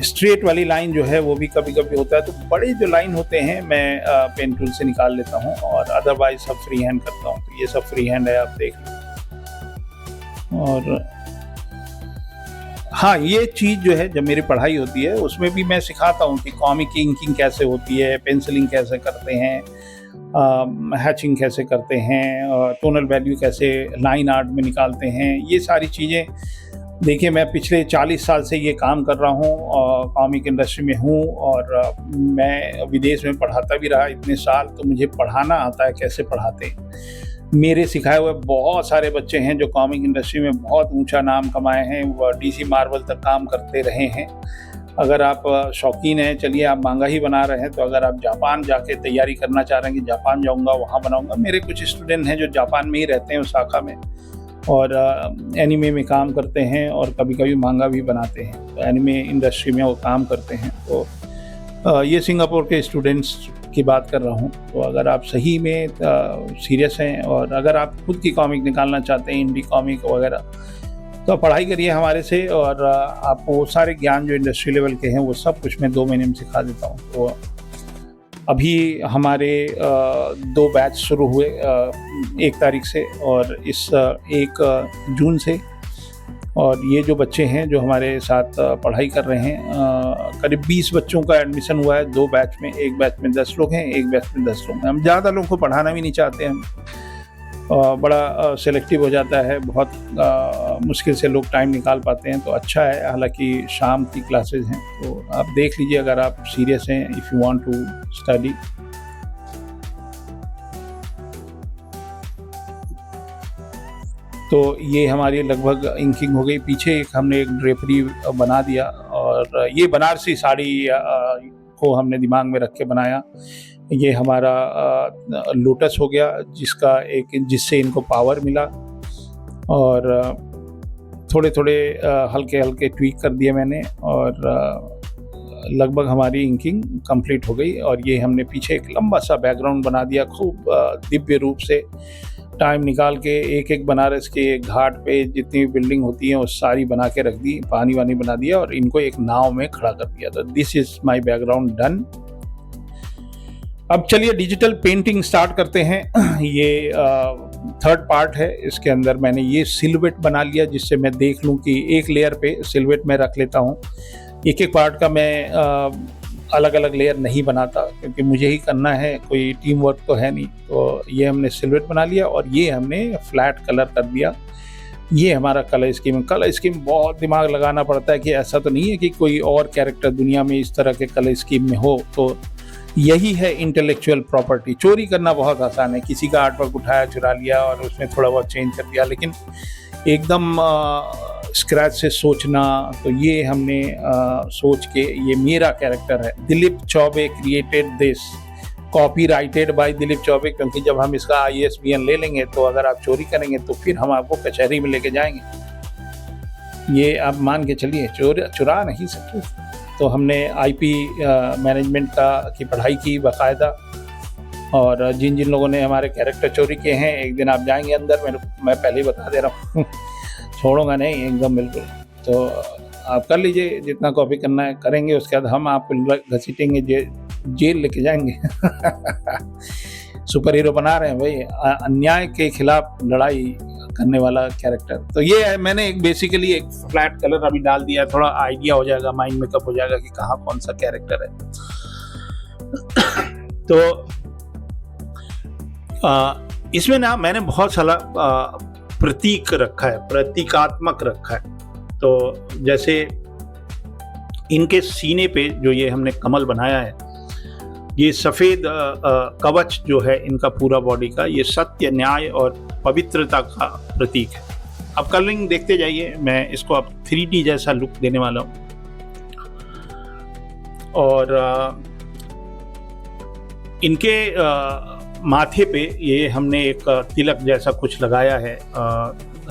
स्ट्रेट वाली लाइन जो है वो भी कभी कभी होता है, तो बड़े जो लाइन होते हैं मैं पेन टूल से निकाल लेता हूँ, और अदरवाइज सब फ्री हैंड करता हूँ। तो ये सब फ्री हैंड है, आप देख लो। और हाँ, ये चीज़ जो है जब मेरी पढ़ाई होती है उसमें भी मैं सिखाता हूँ कि कॉमिक की इंकिंग कैसे होती है, पेंसिलिंग कैसे करते हैं, हैचिंग कैसे करते हैं, टोनल वैल्यू कैसे लाइन आर्ट में निकालते हैं। ये सारी चीज़ें देखिए, मैं पिछले 40 साल से ये काम कर रहा हूँ, कॉमिक इंडस्ट्री में हूँ, और मैं विदेश में पढ़ाता भी रहा इतने साल, तो मुझे पढ़ाना आता है कैसे पढ़ाते हैं। मेरे सिखाए हुए बहुत सारे बच्चे हैं जो कॉमिक इंडस्ट्री में बहुत ऊंचा नाम कमाए हैं, वो डीसी मार्वल तक काम करते रहे हैं। अगर आप शौकीन हैं, चलिए आप मांगा ही बना रहे हैं, तो अगर आप जापान जाके तैयारी करना चाह रहे हैं कि जापान जाऊंगा वहाँ बनाऊंगा, मेरे कुछ स्टूडेंट हैं जो जापान में ही रहते हैं ओसाका में, और एनिमे में काम करते हैं, और कभी कभी मांगा भी बनाते हैं। तो एनिमे इंडस्ट्री में वो काम करते हैं। तो ये सिंगापुर के स्टूडेंट्स की बात कर रहा हूँ। तो अगर आप सही में सीरियस हैं, और अगर आप खुद की कॉमिक निकालना चाहते हैं, इंडी कॉमिक वगैरह, तो पढ़ाई करिए हमारे से, और आपको वो सारे ज्ञान जो इंडस्ट्री लेवल के हैं वो सब कुछ मैं 2 महीने में सिखा देता हूँ। तो अभी हमारे 2 बैच शुरू हुए 1 तारीख से, और इस 1 जून से। और ये जो बच्चे हैं जो हमारे साथ पढ़ाई कर रहे हैं, करीब 20 बच्चों का एडमिशन हुआ है 2 बैच में। 1 बैच में 10 लोग हैं, 1 बैच में 10 लोग हैं। हम ज़्यादा लोगों को पढ़ाना भी नहीं चाहते हैं, बड़ा सेलेक्टिव हो जाता है, बहुत मुश्किल से लोग टाइम निकाल पाते हैं। तो अच्छा है, हालांकि शाम की क्लासेस हैं, तो आप देख लीजिए अगर आप सीरियस हैं, if you want to study. तो ये हमारी लगभग इंकिंग हो गई। पीछे हमने एक ड्रेपरी बना दिया, और ये बनारसी साड़ी को हमने दिमाग में रख के बनाया। ये हमारा लोटस हो गया, जिससे इनको पावर मिला, और थोड़े थोड़े हल्के हल्के ट्वीक कर दिए मैंने, और लगभग हमारी इंकिंग कंप्लीट हो गई। और ये हमने पीछे एक लंबा सा बैकग्राउंड बना दिया, खूब दिव्य रूप से टाइम निकाल के एक एक बनारस के घाट पे जितनी भी बिल्डिंग होती हैं वो सारी बना के रख दी, पानी वानी बना दिया, और इनको एक नाव में खड़ा कर दिया। तो this is my background done. अब चलिए डिजिटल पेंटिंग स्टार्ट करते हैं। ये 3rd पार्ट है। इसके अंदर मैंने ये सिलवेट बना लिया, जिससे मैं देख लूँ कि एक लेयर पे सिलवेट में रख लेता हूँ। एक एक पार्ट का मैं अलग अलग लेयर नहीं बनाता, क्योंकि मुझे ही करना है, कोई टीम वर्क तो है नहीं। तो ये हमने सिलवेट बना लिया, और ये हमने फ्लैट कलर कर दिया। ये हमारा कलर स्कीम बहुत दिमाग लगाना पड़ता है, कि ऐसा तो नहीं है कि कोई और कैरेक्टर दुनिया में इस तरह के कलर स्कीम में हो। तो यही है इंटेलेक्चुअल प्रॉपर्टी। चोरी करना बहुत आसान है, किसी का आर्ट वर्क उठाया, चुरा लिया और उसमें थोड़ा बहुत चेंज कर दिया, लेकिन एकदम स्क्रैच से सोचना, तो ये हमने सोच के, ये मेरा कैरेक्टर है। Dilip Choubey created this, copyrighted by Dilip Choubey, क्योंकि जब हम इसका ISBN ले लेंगे तो अगर आप चोरी करेंगे तो फिर हम आपको कचहरी में लेके जाएंगे। ये आप मान के चलिए, चुरा नहीं सकते। तो हमने IP मैनेजमेंट की पढ़ाई की बाकायदा, और जिन जिन लोगों ने हमारे कैरेक्टर चोरी किए हैं, एक दिन आप जाएंगे अंदर, मैं पहले ही बता दे रहा हूँ, छोड़ूंगा नहीं एकदम बिल्कुल। तो आप कर लीजिए, जितना कॉपी करना है करेंगे, उसके बाद हम आपको घसीटेंगे, जेल लेके जाएंगे। सुपर हीरो बना रहे हैं भाई, अन्याय के खिलाफ लड़ाई करने वाला कैरेक्टर। तो ये है, मैंने एक बेसिकली एक फ्लैट कलर अभी डाल दिया, थोड़ा आइडिया हो जाएगा, माइंड में कब हो जाएगा कि कहाँ कौन सा कैरेक्टर है। तो इसमें ना मैंने बहुत सारा प्रतीक रखा है, प्रतीकात्मक रखा है। तो जैसे इनके सीने पे जो ये हमने कमल बनाया है, ये सफ़ेद कवच जो है इनका पूरा बॉडी का, ये सत्य, न्याय और पवित्रता का प्रतीक है। अब कलरिंग देखते जाइए, मैं इसको अब 3D जैसा लुक देने वाला हूँ। और इनके माथे पे ये हमने एक तिलक जैसा कुछ लगाया है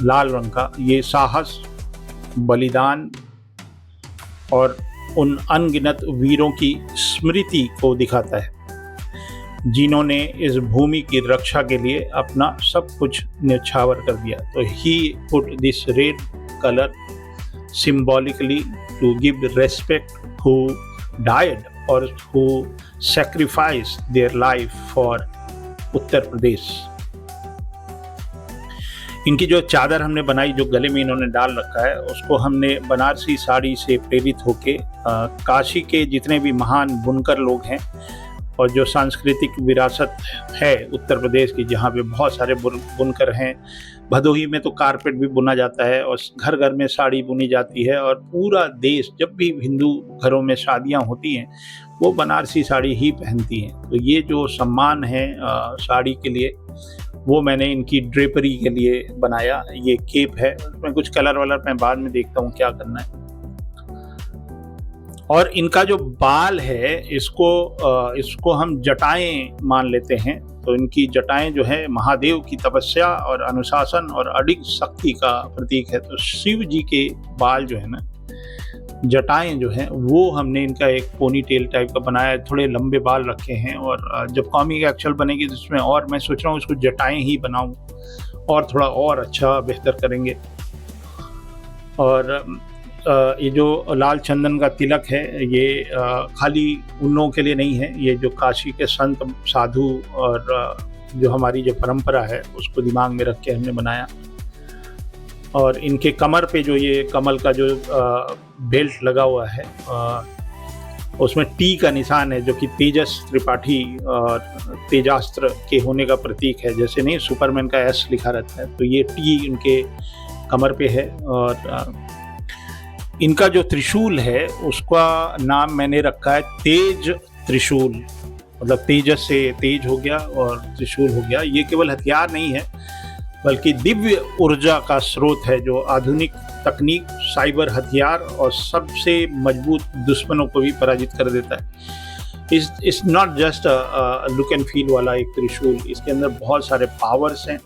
लाल रंग का। ये साहस, बलिदान और उन अनगिनत वीरों की स्मृति को दिखाता है जिन्होंने इस भूमि की रक्षा के लिए अपना सब कुछ न्यौछावर कर दिया। तो he put this red colour symbolically to give respect who died और who sacrificed their life for Uttar Pradesh. इनकी जो चादर हमने बनाई, जो गले में इन्होंने डाल रखा है, उसको हमने बनारसी साड़ी से प्रेरित होके काशी के जितने भी महान बुनकर लोग हैं और जो सांस्कृतिक विरासत है उत्तर प्रदेश की, जहाँ पे बहुत सारे बुनकर हैं। भदोही में तो कारपेट भी बुना जाता है और घर घर में साड़ी बुनी जाती है, और पूरा देश जब भी हिंदू घरों में शादियाँ होती हैं वो बनारसी साड़ी ही पहनती हैं। तो ये जो सम्मान है साड़ी के लिए, वो मैंने इनकी ड्रेपरी के लिए बनाया। ये केप है, उसमें कुछ कलर वलर मैं बाद में देखता हूँ क्या करना है। और इनका जो बाल है, इसको हम जटाएं मान लेते हैं। तो इनकी जटाएं जो है महादेव की तपस्या और अनुशासन और अडिग शक्ति का प्रतीक है। तो शिव जी के बाल जो है ना, जटाएं जो हैं, वो हमने इनका एक पोनी टेल टाइप का बनाया है। थोड़े लंबे बाल रखे हैं, और जब कॉमिक एक्चुअल बनेगी तो उसमें और मैं सोच रहा हूँ इसको जटाएं ही बनाऊं और थोड़ा और अच्छा बेहतर करेंगे। और ये जो लाल चंदन का तिलक है, ये खाली उन लोगों के लिए नहीं है, ये जो काशी के संत साधु और जो हमारी जो परंपरा है उसको दिमाग में रख के हमने बनाया। और इनके कमर पे जो ये कमल का जो बेल्ट लगा हुआ है, उसमें टी का निशान है, जो कि तेजस त्रिपाठी और तेजास्त्र के होने का प्रतीक है। जैसे नहीं सुपरमैन का एस लिखा रहता है, तो ये टी इनके कमर पे है। और इनका जो त्रिशूल है उसका नाम मैंने रखा है तेज त्रिशूल, मतलब तेजस से तेज हो गया और त्रिशूल हो गया। ये केवल हथियार नहीं है बल्कि दिव्य ऊर्जा का स्रोत है, जो आधुनिक तकनीक, साइबर हथियार और सबसे मजबूत दुश्मनों को भी पराजित कर देता है। It's not just look and feel वाला एक त्रिशूल, इसके अंदर बहुत सारे पावर्स हैं।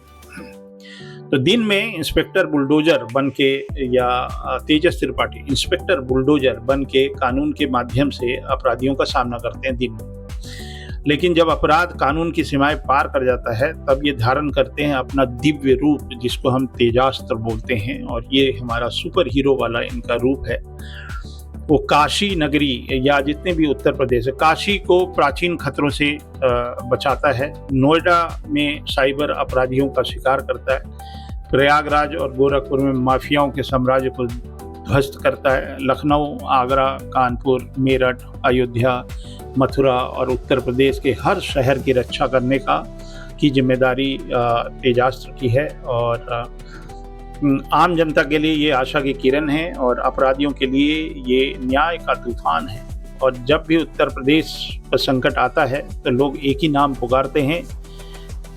तो दिन में इंस्पेक्टर बुलडोजर बन के, या तेजस त्रिपाठी इंस्पेक्टर बुलडोजर बन के कानून के माध्यम से अपराधियों का सामना करते हैं दिन में। लेकिन जब अपराध कानून की सीमाएं पार कर जाता है, तब ये धारण करते हैं अपना दिव्य रूप, जिसको हम तेजास्त्र बोलते हैं। और ये हमारा सुपर हीरो वाला इनका रूप है। वो काशी नगरी या जितने भी उत्तर प्रदेश है, काशी को प्राचीन खतरों से बचाता है, नोएडा में साइबर अपराधियों का शिकार करता है, प्रयागराज और गोरखपुर में माफियाओं के साम्राज्य को ध्वस्त करता है, लखनऊ, आगरा, कानपुर, मेरठ, अयोध्या, मथुरा और उत्तर प्रदेश के हर शहर की रक्षा करने की जिम्मेदारी तेजास्त्र की है। और आम जनता के लिए ये आशा की किरण है और अपराधियों के लिए ये न्याय का तूफान है। और जब भी उत्तर प्रदेश पर संकट आता है तो लोग एक ही नाम पुकारते हैं,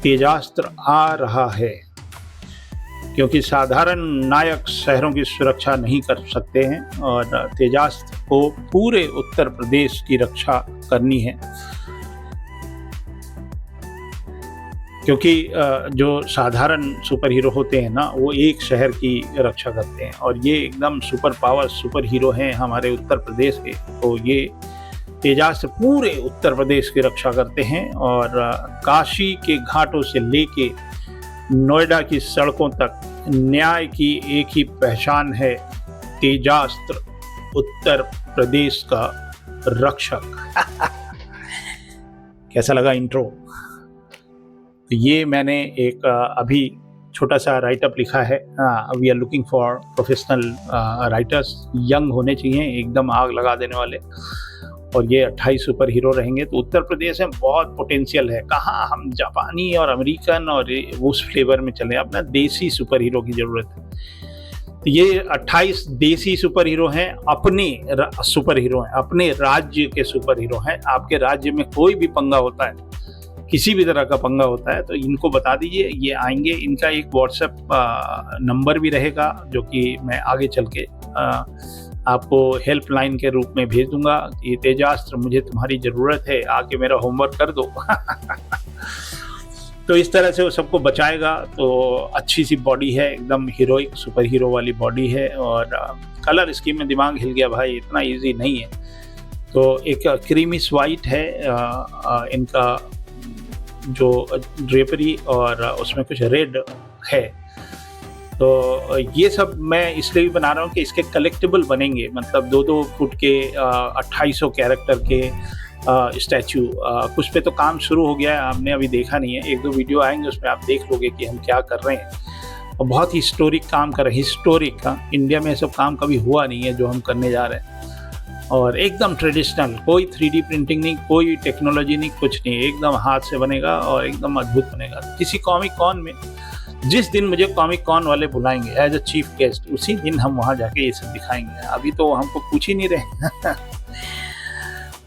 तेजास्त्र आ रहा है। क्योंकि साधारण नायक शहरों की सुरक्षा नहीं कर सकते हैं, और तेजास्त्र को पूरे उत्तर प्रदेश की रक्षा करनी है। क्योंकि जो साधारण सुपर हीरो होते हैं ना, वो एक शहर की रक्षा करते हैं, और ये एकदम सुपर पावर सुपर हीरो हैं हमारे उत्तर प्रदेश के। तो ये तेजास्त्र पूरे उत्तर प्रदेश की रक्षा करते हैं। और काशी के घाटों से लेके नोएडा की सड़कों तक न्याय की एक ही पहचान है, तेजास्त्र उत्तर प्रदेश का रक्षक। कैसा लगा इंट्रो? तो ये मैंने एक अभी छोटा सा राइटअप लिखा है। We are looking for professional writers, young होने चाहिए, एकदम आग लगा देने वाले। और ये 28 सुपर हीरो रहेंगे। तो उत्तर प्रदेश में बहुत पोटेंशियल है। कहाँ हम जापानी और अमेरिकन और उस फ्लेवर में चले, अपना देसी सुपर हीरो की ज़रूरत है। तो ये 28 देसी सुपर हीरो हैं, अपने सुपर हीरो हैं, अपने राज्य के सुपर हीरो हैं। आपके राज्य में कोई भी पंगा होता है, किसी भी तरह का पंगा होता है, तो इनको बता दीजिए, ये आएंगे। इनका एक व्हाट्सएप नंबर भी रहेगा, जो कि मैं आगे चल के आपको हेल्पलाइन के रूप में भेज दूंगा कि तेजास्त्र मुझे तुम्हारी ज़रूरत है, आके मेरा होमवर्क कर दो। तो इस तरह से वो सबको बचाएगा। तो अच्छी सी बॉडी है, एकदम हीरोइक सुपर हीरो वाली बॉडी है। और कलर स्कीम में दिमाग हिल गया भाई, इतना इजी नहीं है। तो एक क्रीमिश वाइट है इनका जो ड्रेपरी, और उसमें कुछ रेड है। तो ये सब मैं इसलिए भी बना रहा हूँ कि इसके कलेक्टिबल बनेंगे, मतलब 2-2 फुट के 2800 कैरेक्टर के स्टैचू। कुछ पे तो काम शुरू हो गया है, आपने अभी देखा नहीं है, 1-2 वीडियो आएंगे उसमें आप देख लोगे कि हम क्या कर रहे हैं। और बहुत हिस्टोरिक काम कर रहे हैं, हिस्टोरिक। इंडिया में सब काम कभी हुआ नहीं है जो हम करने जा रहे हैं। और एकदम ट्रेडिशनल, कोई 3D प्रिंटिंग नहीं, कोई टेक्नोलॉजी नहीं, कुछ नहीं, एकदम हाथ से बनेगा और एकदम अद्भुत बनेगा। किसी कॉमिक कॉन में, जिस दिन मुझे कॉमिक कॉन वाले बुलाएंगे एज अ चीफ गेस्ट, उसी दिन हम वहाँ जाके ये सब दिखाएंगे। अभी तो हमको पूछ ही नहीं रहे।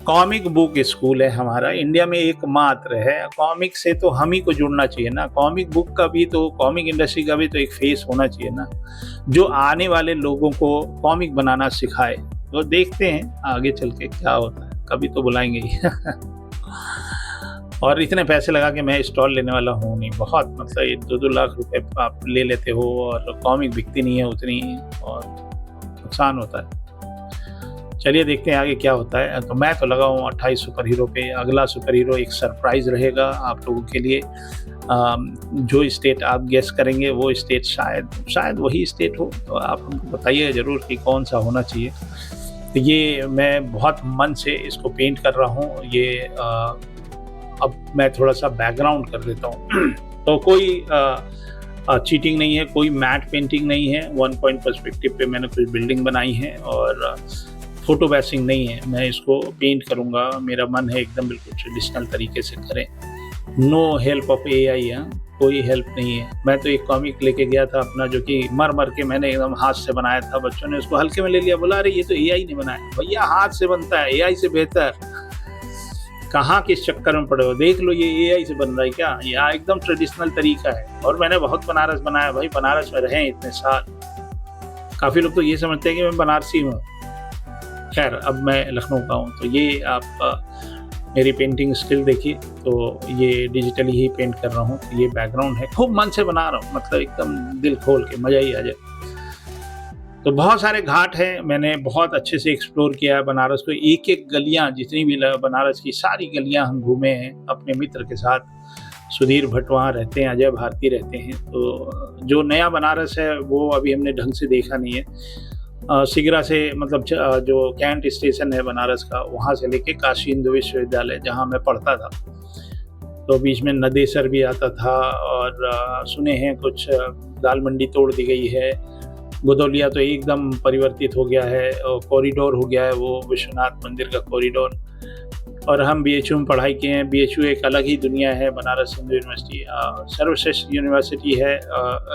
कॉमिक बुक स्कूल है हमारा, इंडिया में एकमात्र है। कॉमिक से तो हम ही को जुड़ना चाहिए ना, कॉमिक बुक का भी तो, कॉमिक इंडस्ट्री का भी तो एक फेस होना चाहिए ना, जो आने वाले लोगों को कॉमिक बनाना सिखाए। तो देखते हैं आगे चल के क्या होता है, कभी तो बुलाएंगे ही। और इतने पैसे लगा के मैं स्टॉल लेने वाला हूँ नहीं, बहुत, मतलब 2-2 लाख रुपए आप ले लेते हो और कॉमिक बिकती नहीं है उतनी, और नुकसान होता है। चलिए देखते हैं आगे क्या होता है। तो मैं तो लगा हूँ 28 सुपर हीरो पे। अगला सुपर हीरो एक सरप्राइज़ रहेगा आप लोगों के लिए। जो स्टेट आप गेस करेंगे वो स्टेट शायद वही स्टेट हो, तो आप हमको बताइएगा ज़रूर कि कौन सा होना चाहिए। तो ये मैं बहुत मन से इसको पेंट कर रहा हूँ। ये अब मैं थोड़ा सा बैकग्राउंड कर देता हूँ। तो कोई चीटिंग नहीं है, कोई मैट पेंटिंग नहीं है। 1 पॉइंट पर्सपेक्टिव पे मैंने कुछ बिल्डिंग बनाई है, और फोटो बैसिंग नहीं है। मैं इसको पेंट करूँगा, मेरा मन है एकदम बिल्कुल ट्रेडिशनल तरीके से करें। नो हेल्प ऑफ AI है, कोई हेल्प नहीं है। मैं तो एक कॉमिक लेके गया था अपना, जो कि मर के मैंने एकदम हाथ से बनाया था। बच्चों ने उसको हल्के में ले लिया, बोला अरे ये तो AI ने बनाया। भैया हाथ से बनता है, AI से बेहतर। कहाँ किस चक्कर में पड़े हो, देख लो ये AI से बन रहा है क्या? ये एकदम ट्रेडिशनल तरीका है। और मैंने बहुत बनारस बनाया भाई, बनारस में रहे इतने साल। काफ़ी लोग तो ये समझते हैं कि मैं बनारसी हूँ, खैर अब मैं लखनऊ का हूँ। तो ये आप मेरी पेंटिंग स्किल देखिए, तो ये डिजिटली ही पेंट कर रहा हूँ। ये बैकग्राउंड है, खूब मन से बना रहा हूँ, मतलब एकदम दिल खोल के, मज़ा ही आ जाए। तो बहुत सारे घाट हैं, मैंने बहुत अच्छे से एक्सप्लोर किया है बनारस को। एक गलियाँ, जितनी भी बनारस की सारी गलियाँ हम घूमे हैं अपने मित्र के साथ। सुधीर भट्ट वहाँ रहते हैं, अजय भारती रहते हैं। तो जो नया बनारस है वो अभी हमने ढंग से देखा नहीं है। सिगरा से, मतलब जो कैंट स्टेशन है बनारस का, वहाँ से लेके काशी हिंदू विश्वविद्यालय जहाँ मैं पढ़ता था, तो बीच में नदेसर भी आता था। और सुने हैं कुछ दाल मंडी तोड़ दी गई है, गोदौलिया तो एकदम परिवर्तित हो गया है, कॉरिडोर हो गया है वो विश्वनाथ मंदिर का कॉरिडोर। और हम BHU में पढ़ाई किए हैं। BHU एक अलग ही दुनिया है, बनारस हिंदू यूनिवर्सिटी सर्वश्रेष्ठ यूनिवर्सिटी है,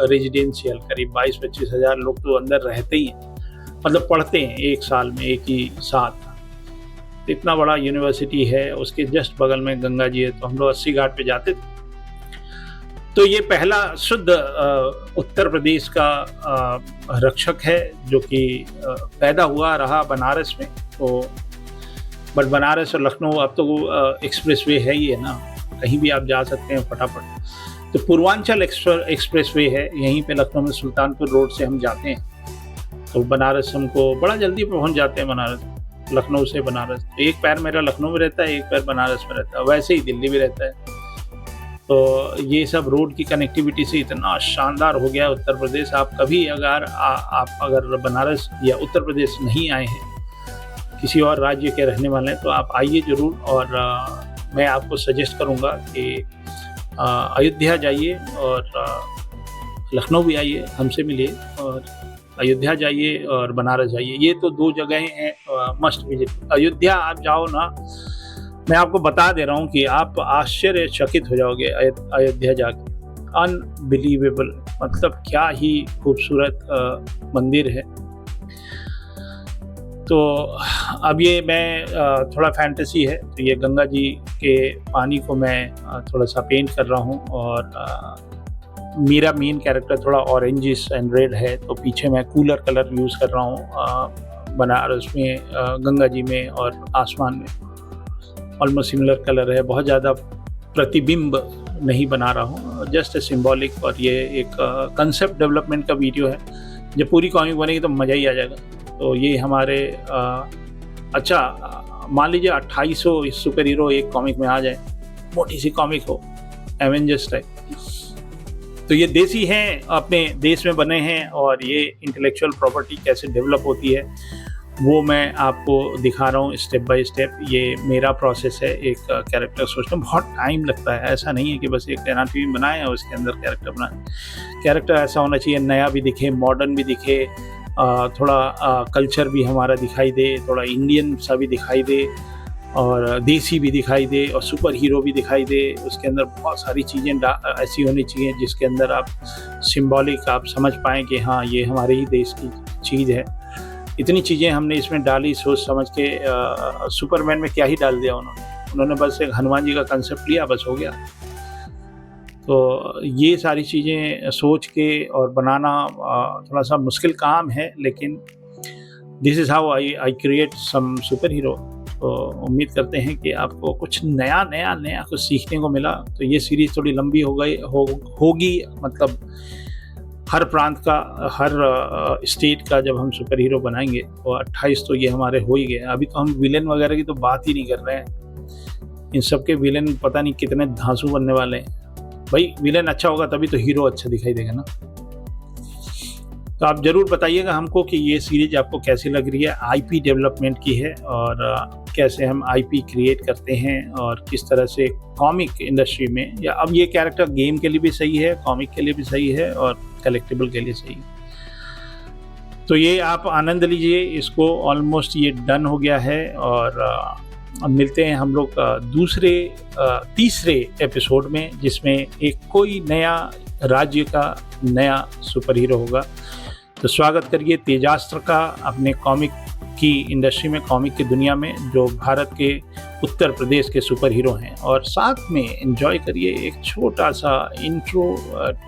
रेजिडेंशियल। करीब 22-25 हज़ार लोग तो अंदर रहते ही हैं, मतलब पढ़ते हैं एक साल में एक ही साथ। इतना बड़ा यूनिवर्सिटी है, उसके जस्ट बगल में गंगा जी है। तो हम लोग 80 घाट पे जाते थे। तो ये पहला शुद्ध उत्तर प्रदेश का रक्षक है, जो कि पैदा हुआ रहा बनारस में। तो बट बनारस और लखनऊ अब तो एक्सप्रेसवे है ही है ना, कहीं भी आप जा सकते हैं फटाफट। तो पूर्वांचल एक्सप्रेसवे है, यहीं पे लखनऊ में सुल्तानपुर रोड से हम जाते हैं। तो बनारस हमको बड़ा जल्दी पहुंच जाते हैं, बनारस, लखनऊ से बनारस। तो एक पैर मेरा लखनऊ में रहता है, एक पैर बनारस में रहता है, वैसे ही दिल्ली भी रहता है। तो ये सब रोड की कनेक्टिविटी से इतना शानदार हो गया उत्तर प्रदेश। आप कभी आप अगर बनारस या उत्तर प्रदेश नहीं आए हैं, किसी और राज्य के रहने वाले हैं, तो आप आइए ज़रूर। और मैं आपको सजेस्ट करूँगा कि अयोध्या जाइए और लखनऊ भी आइए, हमसे मिलिए, और अयोध्या जाइए और बनारस जाइए। ये तो 2 जगहें हैं मस्ट विजिट। अयोध्या आप जाओ ना, मैं आपको बता दे रहा हूँ कि आप आश्चर्यचकित हो जाओगे अयोध्या जाके। अनबिलीवेबल, मतलब क्या ही खूबसूरत मंदिर है। तो अब ये मैं थोड़ा फैंटेसी है, तो ये गंगा जी के पानी को मैं थोड़ा सा पेंट कर रहा हूँ। और मेरा मेन कैरेक्टर थोड़ा ऑरेंजिश एंड रेड है, तो पीछे मैं कूलर कलर यूज़ कर रहा हूँ। बनारस में, गंगा जी में और आसमान में ऑलमोस्ट सिमिलर कलर है। बहुत ज़्यादा प्रतिबिंब नहीं बना रहा हूँ, जस्ट सिंबॉलिक। और ये एक कंसेप्ट डेवलपमेंट का वीडियो है। जब पूरी कॉमिक बनेगी तो मज़ा ही आ जाएगा। तो ये हमारे मान लीजिए 2800 सुपर हीरो एक कॉमिक में आ जाए, मोटी सी कॉमिक हो, एवेंजर्स टाइप। तो ये देसी हैं, अपने देश में बने हैं, और ये इंटेलेक्चुअल प्रॉपर्टी कैसे डेवलप होती है वो मैं आपको दिखा रहा हूँ स्टेप बाय स्टेप। ये मेरा प्रोसेस है। एक कैरेक्टर सोचना बहुत टाइम लगता है। ऐसा नहीं है कि बस एक एनाटॉमी बनाए और उसके अंदर कैरेक्टर बनाए। कैरेक्टर ऐसा होना चाहिए नया भी दिखे, मॉडर्न भी दिखे, थोड़ा कल्चर भी हमारा दिखाई दे, थोड़ा इंडियन सा भी दिखाई दे, और देसी भी दिखाई दे, और सुपर हीरो भी दिखाई दे। उसके अंदर बहुत सारी चीज़ें ऐसी होनी चाहिए जिसके अंदर आप सिंबॉलिक आप समझ पाएँ कि हाँ ये हमारे ही देश की चीज़ है। इतनी चीज़ें हमने इसमें डाली सोच समझ के। सुपरमैन में क्या ही डाल दिया उन्होंने बस एक हनुमान जी का कंसेप्ट लिया, बस हो गया। तो ये सारी चीज़ें सोच के और बनाना थोड़ा सा मुश्किल काम है, लेकिन this is how I create some super hero. तो उम्मीद करते हैं कि आपको कुछ नया कुछ सीखने को मिला। तो ये सीरीज़ थोड़ी लंबी होगी, मतलब हर प्रांत का, हर स्टेट का जब हम सुपर हीरो बनाएंगे तो 28 तो ये हमारे हो ही गए। अभी तो हम विलेन वगैरह की तो बात ही नहीं कर रहे हैं। इन सब के विलेन पता नहीं कितने धांसू बनने वाले हैं। भाई विलेन अच्छा होगा तभी तो हीरो अच्छा दिखाई देगा ना। तो आप ज़रूर बताइएगा हमको कि ये सीरीज आपको कैसी लग रही है। आईपी डेवलपमेंट की है, और कैसे हम आईपी क्रिएट करते हैं, और किस तरह से कॉमिक इंडस्ट्री में, या अब ये कैरेक्टर गेम के लिए भी सही है, कॉमिक के लिए भी सही है, और कलेक्टिबल के लिए सही है। तो ये आप आनंद लीजिए इसको। ऑलमोस्ट ये डन हो गया है, और अब मिलते हैं हम लोग तीसरे एपिसोड में, जिसमें एक कोई नया राज्य का नया सुपर हीरो होगा। तो स्वागत करिए तेजास्त्र का अपने कॉमिक की इंडस्ट्री में, कॉमिक की दुनिया में, जो भारत के उत्तर प्रदेश के सुपर हीरो हैं। और साथ में एंजॉय करिए एक छोटा सा इंट्रो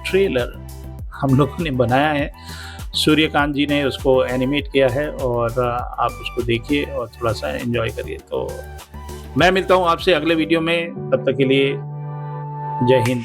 ट्रेलर हम लोगों ने बनाया है। सूर्यकांत जी ने उसको एनिमेट किया है, और आप उसको देखिए और थोड़ा सा एंजॉय करिए। तो मैं मिलता हूँ आपसे अगले वीडियो में, तब तक के लिए जय हिंद।